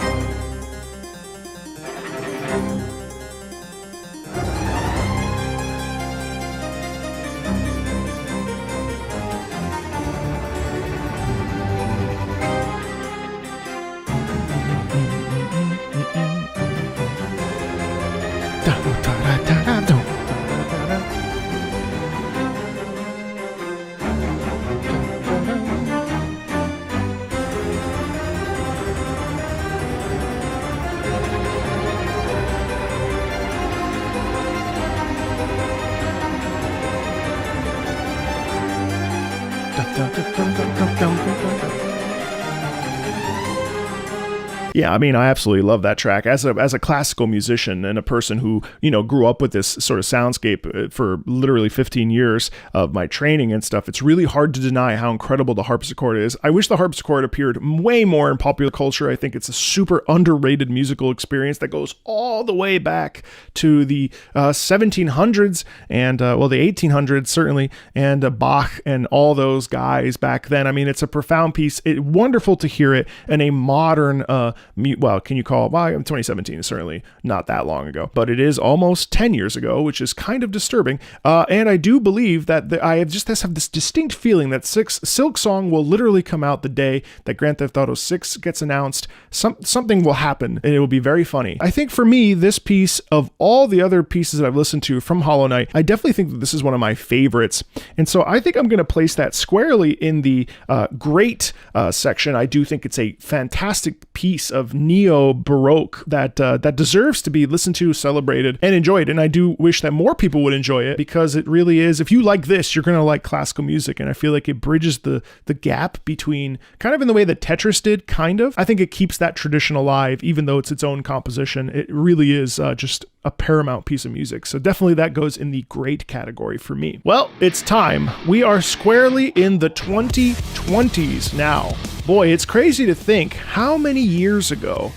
Yeah, I mean, I absolutely love that track. As a classical musician and a person who, grew up with this sort of soundscape for literally 15 years of my training and stuff, it's really hard to deny how incredible the harpsichord is. I wish the harpsichord appeared way more in popular culture. I think it's a super underrated musical experience that goes all the way back to the 1700s and, the 1800s, certainly, and Bach and all those guys back then. I mean, it's a profound piece. It's wonderful to hear it in a modern can you call it? Well, 2017 is certainly not that long ago, but it is almost 10 years ago, which is kind of disturbing. And I do believe that I have this distinct feeling that Silk Song will literally come out the day that Grand Theft Auto 6 gets announced. Something will happen, and it will be very funny. I think for me, this piece of all the other pieces that I've listened to from Hollow Knight, I definitely think that this is one of my favorites. And so I think I'm going to place that squarely in the great section. I do think it's a fantastic piece of neo-baroque that deserves to be listened to, celebrated, and enjoyed. And I do wish that more people would enjoy it, because it really is, if you like this, you're going to like classical music. And I feel like it bridges the gap between, kind of in the way that Tetris did, kind of. I think it keeps that tradition alive, even though it's its own composition. It really is just a paramount piece of music. So definitely that goes in the great category for me. Well, it's time. We are squarely in the 2020s now. Boy, it's crazy to think how many years ago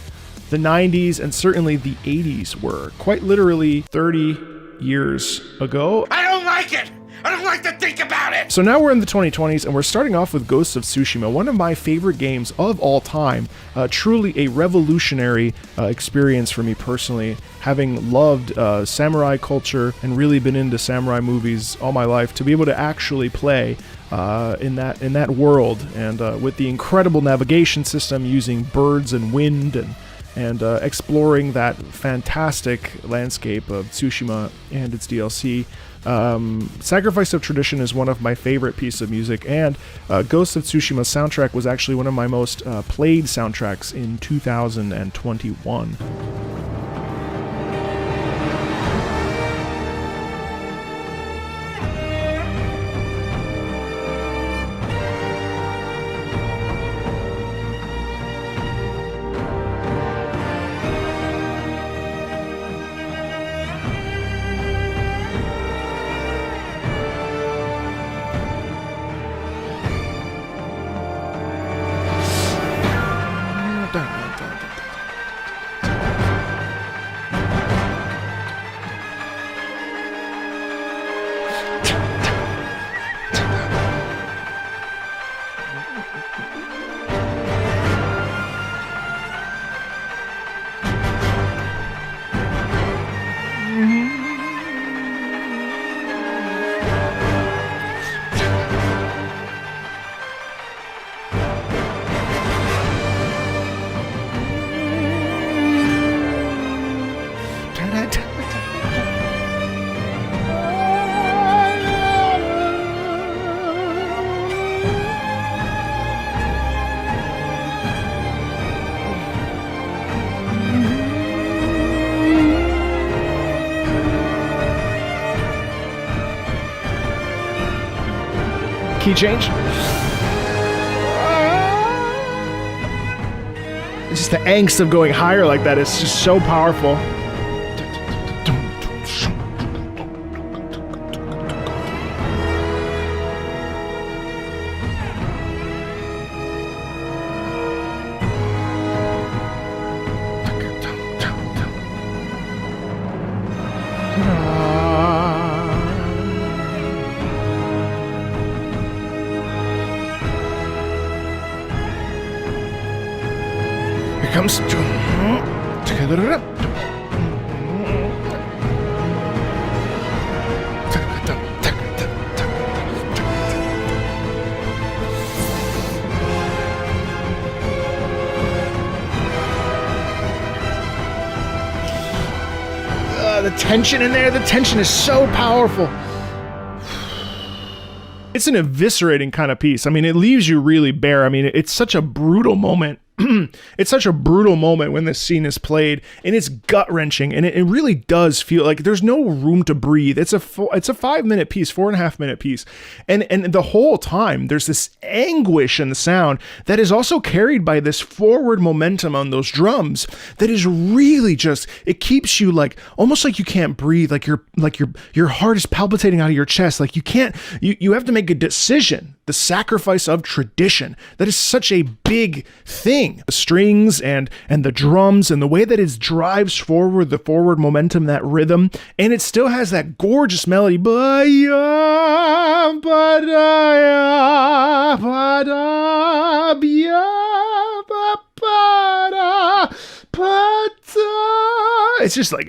the 90s and certainly the 80s were. Quite literally 30 years ago. I don't like it! I don't like to think about it! So now we're in the 2020s, and we're starting off with Ghosts of Tsushima, one of my favorite games of all time. Truly a revolutionary experience for me personally, having loved samurai culture and really been into samurai movies all my life, to be able to actually play in that world, and with the incredible navigation system using birds and wind and exploring that fantastic landscape of Tsushima and its DLC. Sacrifice of Tradition is one of my favorite pieces of music, and Ghost of Tsushima's soundtrack was actually one of my most played soundtracks in 2021. key change. It's just the angst of going higher like that is just so powerful. Comes the tension in there, the tension is so powerful. It's an eviscerating kind of piece. I mean, it leaves you really bare. I mean, it's such a brutal moment. It's such a brutal moment when this scene is played, and it's gut-wrenching, and it really does feel like there's no room to breathe. It's a 5-minute piece, 4.5-minute piece, and the whole time there's this anguish in the sound that is also carried by this forward momentum on those drums that is really just, it keeps you like almost like you can't breathe, like your heart is palpitating out of your chest, like you have to make a decision, the sacrifice of tradition. That is such a big thing. The strings and the drums and the way that it drives forward, the forward momentum, that rhythm, and it still has that gorgeous melody. It's just like,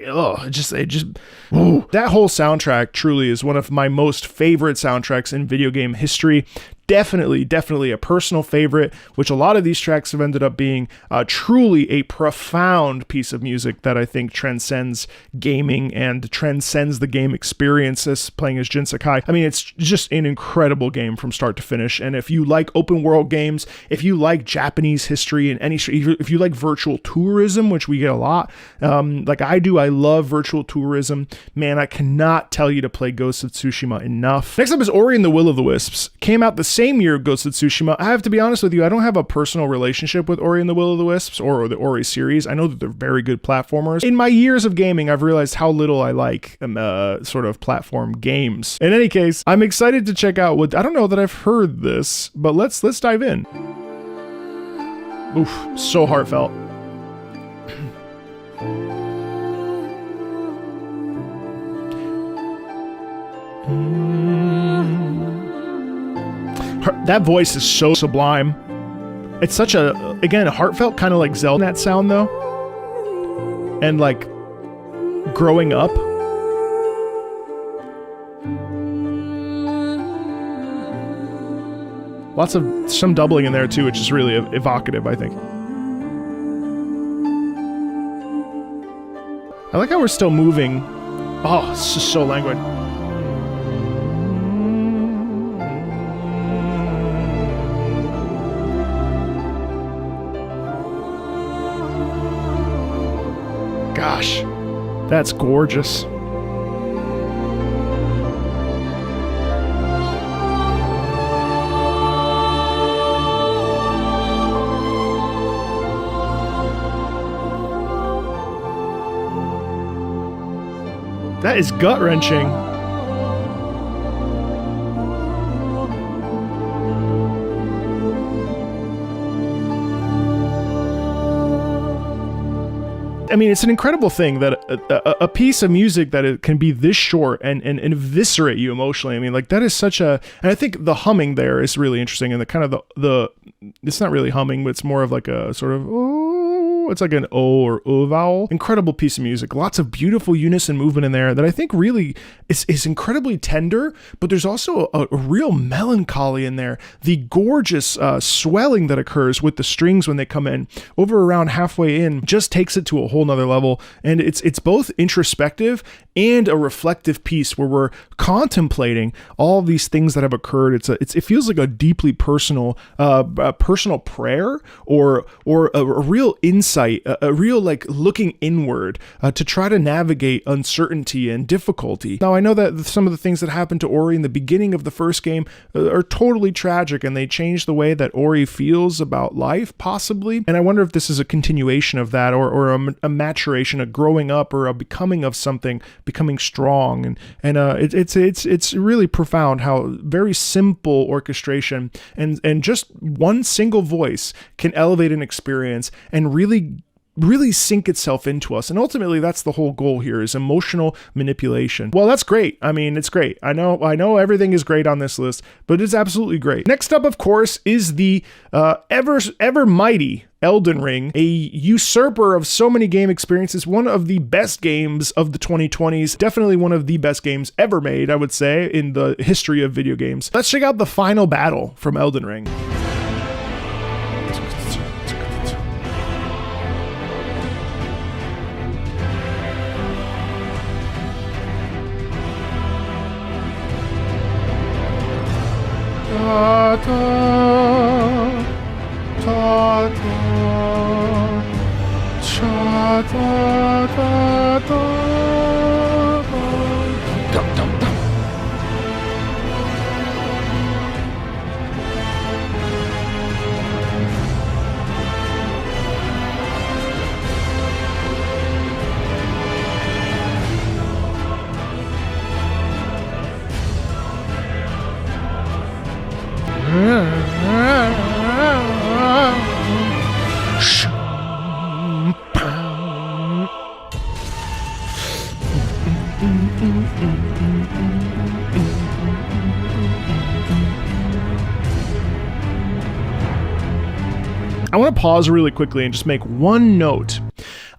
that whole soundtrack truly is one of my most favorite soundtracks in video game history. Definitely a personal favorite, which a lot of these tracks have ended up being truly a profound piece of music that I think transcends gaming and transcends the game experiences playing as Jin Sakai. I mean, it's just an incredible game from start to finish. And if you like open world games, if you like Japanese history and if you like virtual tourism, which we get a lot, like I do, I love virtual tourism. Man, I cannot tell you to play Ghost of Tsushima enough. Next up is Ori and the Will of the Wisps. Came out the same year Ghost of Tsushima. I have to be honest with you, I don't have a personal relationship with Ori and the Will of the Wisps or the Ori series. I know that they're very good platformers. In my years of gaming, I've realized how little I like sort of platform games. In any case, I'm excited to check out what, I don't know that I've heard this, but let's dive in. Oof, so heartfelt. That voice is so sublime. It's such a, again, heartfelt, kind of like Zelda, that sound though. And like growing up. Lots of, some doubling in there too, which is really evocative, I think. I like how we're still moving. Oh, it's just so languid. Gosh, that's gorgeous. That is gut-wrenching. I mean, it's an incredible thing that a piece of music that it can be this short and eviscerate you emotionally. I mean, like that is such a, and I think the humming there is really interesting, and the kind of the it's not really humming, but it's more of like a sort of, oh, it's like an O or O vowel. Incredible piece of music. Lots of beautiful unison movement in there that I think really is incredibly tender, but there's also a real melancholy in there. The gorgeous swelling that occurs with the strings when they come in over around halfway in just takes it to a whole nother level. And it's both introspective and a reflective piece where we're contemplating all these things that have occurred. It feels like a deeply personal prayer or a real insight insight, a real like looking inward to try to navigate uncertainty and difficulty. Now I know that some of the things that happened to Ori in the beginning of the first game are totally tragic, and they change the way that Ori feels about life, possibly. And I wonder if this is a continuation of that, or a maturation, a growing up, or a becoming of something, becoming strong. And it's really profound how very simple orchestration and just one single voice can elevate an experience and really sink itself into us. And ultimately that's the whole goal here, is emotional manipulation. Well, that's great. I mean, it's great. I know everything is great on this list, but it's absolutely great. Next up, of course, is the ever mighty Elden Ring, a usurper of so many game experiences, one of the best games of the 2020s, definitely one of the best games ever made, I would say, in the history of video games. Let's check out the final battle from Elden Ring. Ta ta ta ta cha ta ta ta dum dum dum. I want to pause really quickly and just make one note.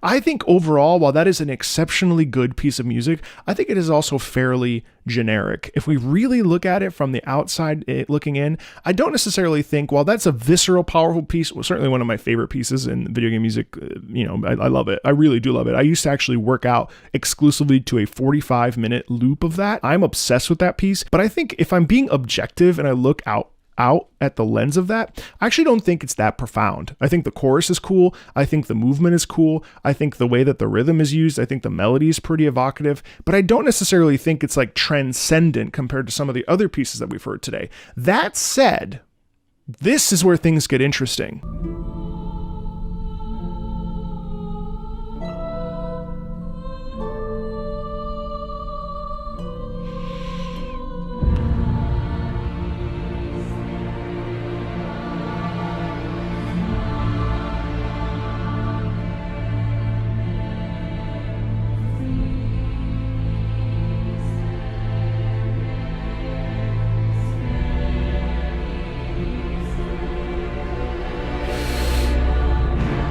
I think overall, while that is an exceptionally good piece of music, I think it is also fairly generic. If we really look at it from the outside looking in, I don't necessarily think, while that's a visceral, powerful piece, well, certainly one of my favorite pieces in video game music, I love it. I really do love it. I used to actually work out exclusively to a 45-minute loop of that. I'm obsessed with that piece, but I think if I'm being objective and I look out at the lens of that, I actually don't think it's that profound. I think the chorus is cool. I think the movement is cool. I think the way that the rhythm is used, I think the melody is pretty evocative, but I don't necessarily think it's like transcendent compared to some of the other pieces that we've heard today. That said, this is where things get interesting.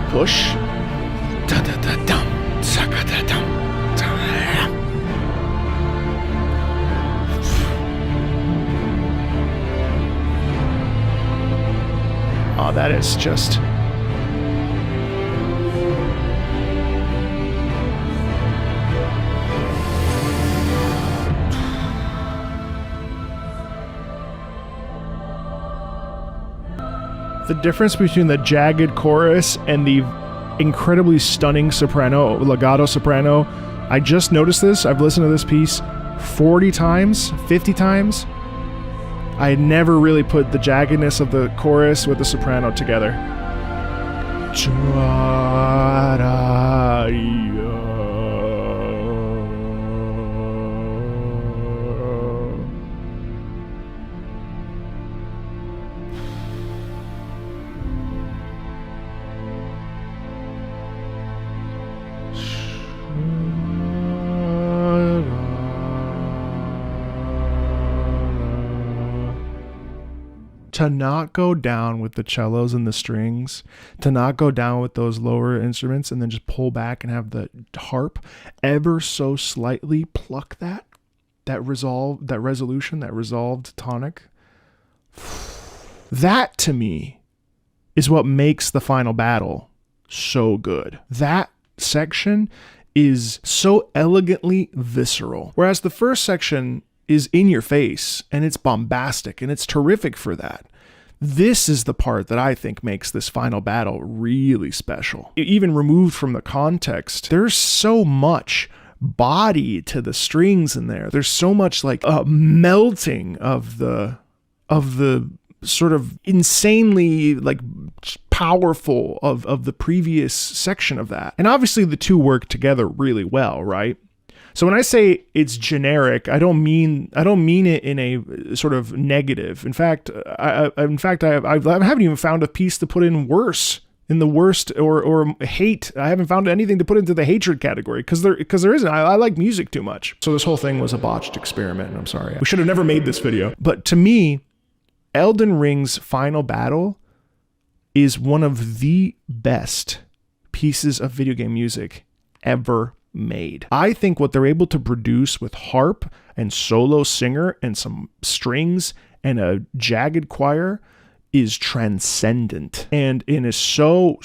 Push. Da da da dum. Saka da dum. Oh, that is just. The difference between the jagged chorus and the incredibly stunning soprano, legato soprano, I just noticed this. I've listened to this piece 40 times, 50 times. I had never really put the jaggedness of the chorus with the soprano together. To not go down with the cellos and the strings, to not go down with those lower instruments and then just pull back and have the harp ever so slightly pluck that resolution, that resolved tonic. That to me is what makes the final battle so good. That section is so elegantly visceral. Whereas the first section is in your face and it's bombastic and it's terrific for that. This is the part that I think makes this final battle really special. Even removed from the context, there's so much body to the strings in there. There's so much like a melting of the sort of insanely like powerful of the previous section of that. And obviously the two work together really well, right? So when I say it's generic, I don't mean it in a sort of negative. In fact, I haven't even found a piece to put in worse, in the worst or hate. I haven't found anything to put into the hatred category because there isn't. I like music too much. So this whole thing was a botched experiment. And I'm sorry. We should have never made this video. But to me, Elden Ring's final battle is one of the best pieces of video game music ever made. I think what they're able to produce with harp and solo singer and some strings and a jagged choir is transcendent, and it is so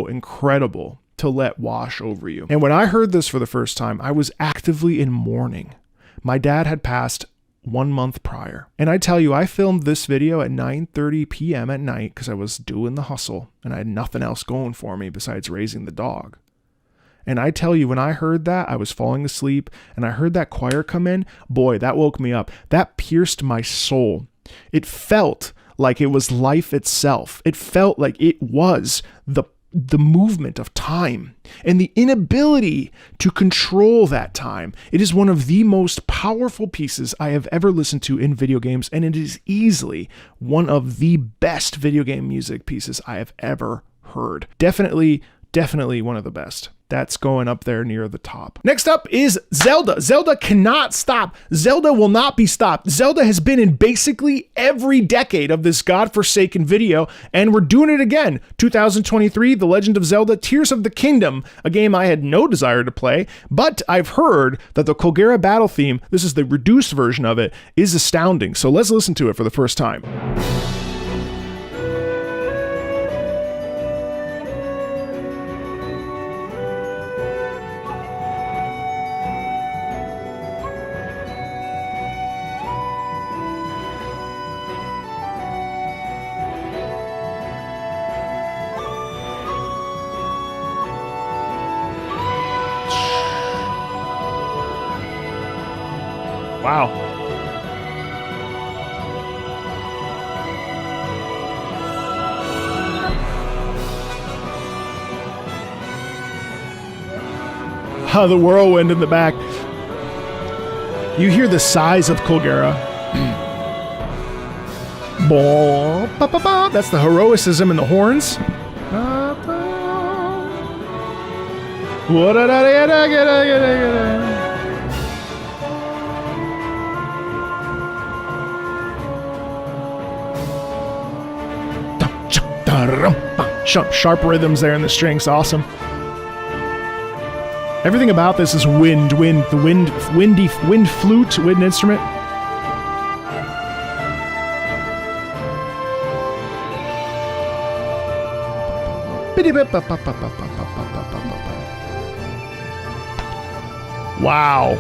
incredible to let wash over you. And when I heard this for the first time, I was actively in mourning. My dad had passed 1 month prior. And I tell you, I filmed this video at 9:30 p.m. at night because I was doing the hustle and I had nothing else going for me besides raising the dog. And I tell you, when I heard that, I was falling asleep and I heard that choir come in. Boy, that woke me up. That pierced my soul. It felt like it was life itself. It felt like it was the movement of time and the inability to control that time. It is one of the most powerful pieces I have ever listened to in video games, and it is easily one of the best video game music pieces I have ever heard. Definitely one of the best. That's going up there near the top. Next up is Zelda. Zelda cannot stop. Zelda will not be stopped. Zelda has been in basically every decade of this godforsaken video, and we're doing it again. 2023, The Legend of Zelda Tears of the Kingdom, a game I had no desire to play, but I've heard that the Colgera battle theme, this is the reduced version of it, is astounding. So let's listen to it for the first time. Wow. The whirlwind in the back. You hear the size of Colgera. That's the heroicism in the horns. Sharp rhythms there in the strings. Awesome. Everything about this is wind, the wind flute, wind instrument. Wow.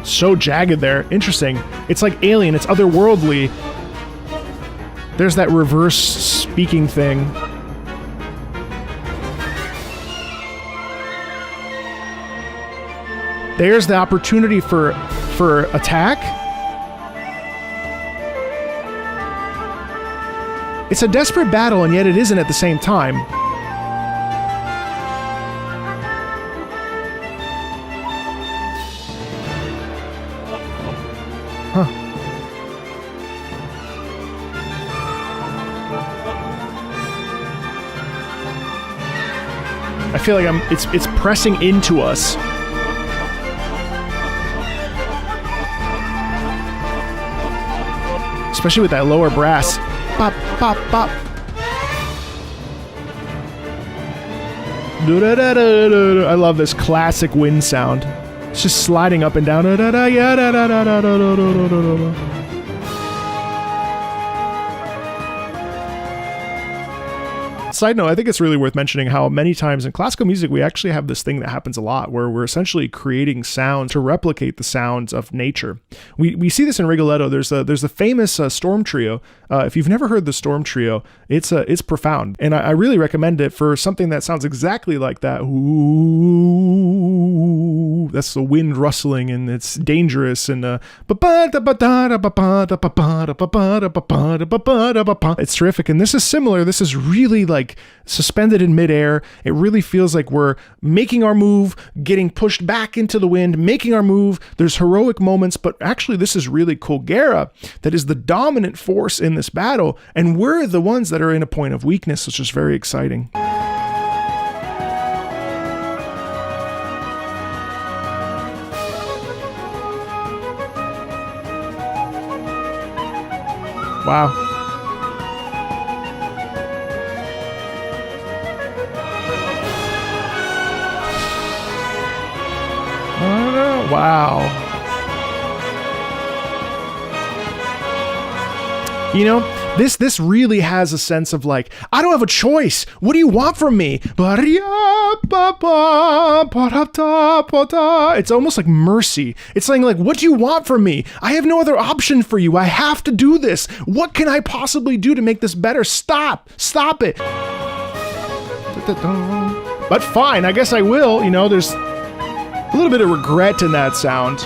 So jagged there. Interesting. It's like alien. It's otherworldly. There's that reverse speaking thing. There's the opportunity for attack. It's a desperate battle, and yet it isn't at the same time. I feel like it's pressing into us. Especially with that lower brass. Pop, pop, pop. I love this classic wind sound. It's just sliding up and down. side note, I think it's really worth mentioning how many times in classical music we actually have this thing that happens a lot where we're essentially creating sounds to replicate the sounds of nature. We see this in Rigoletto. There's the famous Storm Trio. If you've never heard the Storm Trio, it's profound, and I really recommend it for something that sounds exactly like that. Ooh, that's the wind rustling, and it's dangerous, and it's terrific. And this is similar. This is really like suspended in midair. It really feels like we're making our move, getting pushed back into the wind, making our move. There's heroic moments, but actually this is really Colgera that is the dominant force in this battle, and we're the ones that are in a point of weakness, which is very exciting. Wow. Wow. You know, this really has a sense of like, I don't have a choice. What do you want from me? It's almost like mercy. It's saying like, what do you want from me? I have no other option for you. I have to do this. What can I possibly do to make this better? Stop it. But fine, I guess I will. You know, there's a little bit of regret in that sound.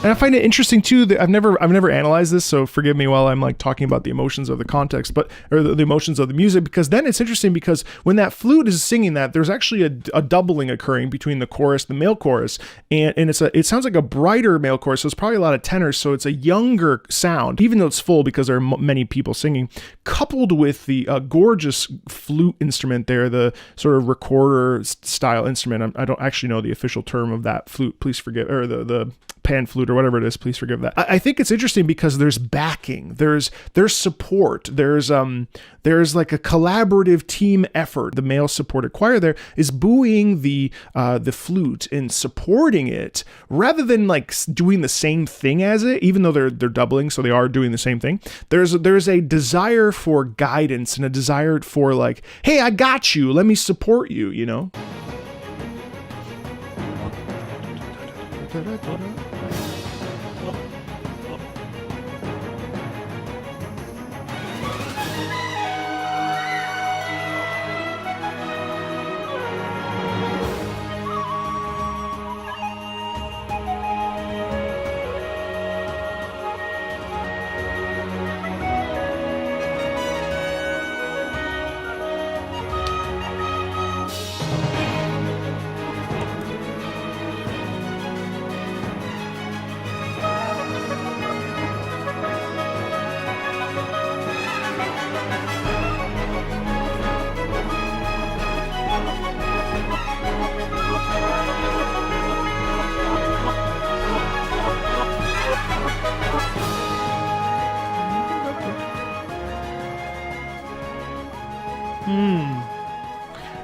And I find it interesting too that I've never analyzed this, so forgive me while I'm like talking about the emotions of the context, or the emotions of the music, because then it's interesting because when that flute is singing that, there's actually a doubling occurring between the chorus, the male chorus, and it sounds like a brighter male chorus, so it's probably a lot of tenors, so it's a younger sound, even though it's full because there are many people singing, coupled with the gorgeous flute instrument there, the sort of recorder style instrument. I don't actually know the official term of that flute, please forgive, or the pan flute or whatever it is, please forgive that. I think it's interesting because there's backing, there's support, there's like a collaborative team effort. The male supported choir there is buoying the flute and supporting it rather than like doing the same thing as it, even though they're doubling, so they are doing the same thing. There's a desire for guidance and a desire for like, hey, I got you, let me support you, you know?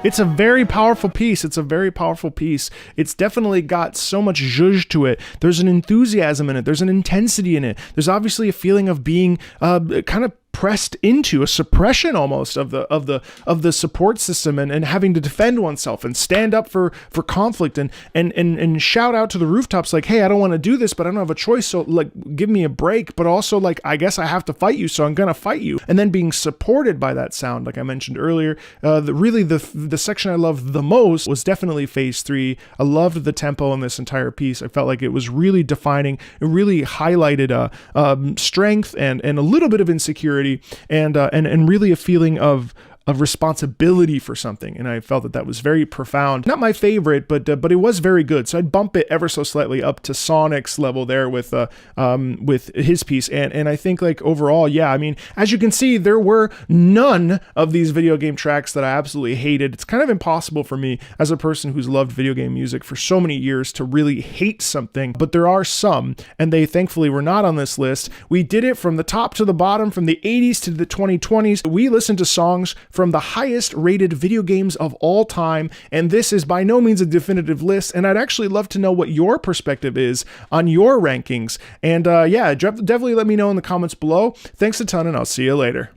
It's a very powerful piece. It's definitely got so much zhuzh to it. There's an enthusiasm in it. There's an intensity in it. There's obviously a feeling of being kind of pressed into a suppression almost of the support system and having to defend oneself and stand up for conflict and shout out to the rooftops like, hey, I don't want to do this, but I don't have a choice, so like give me a break, but also like I guess I have to fight you, so I'm gonna fight you. And then being supported by that sound, like I mentioned earlier. The section I loved the most was definitely phase 3. I loved the tempo in this entire piece. I felt like it was really defining. It really highlighted strength and a little bit of insecurity and really a feeling of responsibility for something, and I felt that was very profound. Not my favorite, but it was very good. So I'd bump it ever so slightly up to Sonic's level there with his piece, and I think like overall, yeah, I mean, as you can see, there were none of these video game tracks that I absolutely hated. It's kind of impossible for me as a person who's loved video game music for so many years to really hate something, but there are some, and they thankfully were not on this list. We did it from the top to the bottom, from the 80s to the 2020s. We listened to songs from the highest rated video games of all time. And this is by no means a definitive list. And I'd actually love to know what your perspective is on your rankings. And yeah, definitely let me know in the comments below. Thanks a ton, and I'll see you later.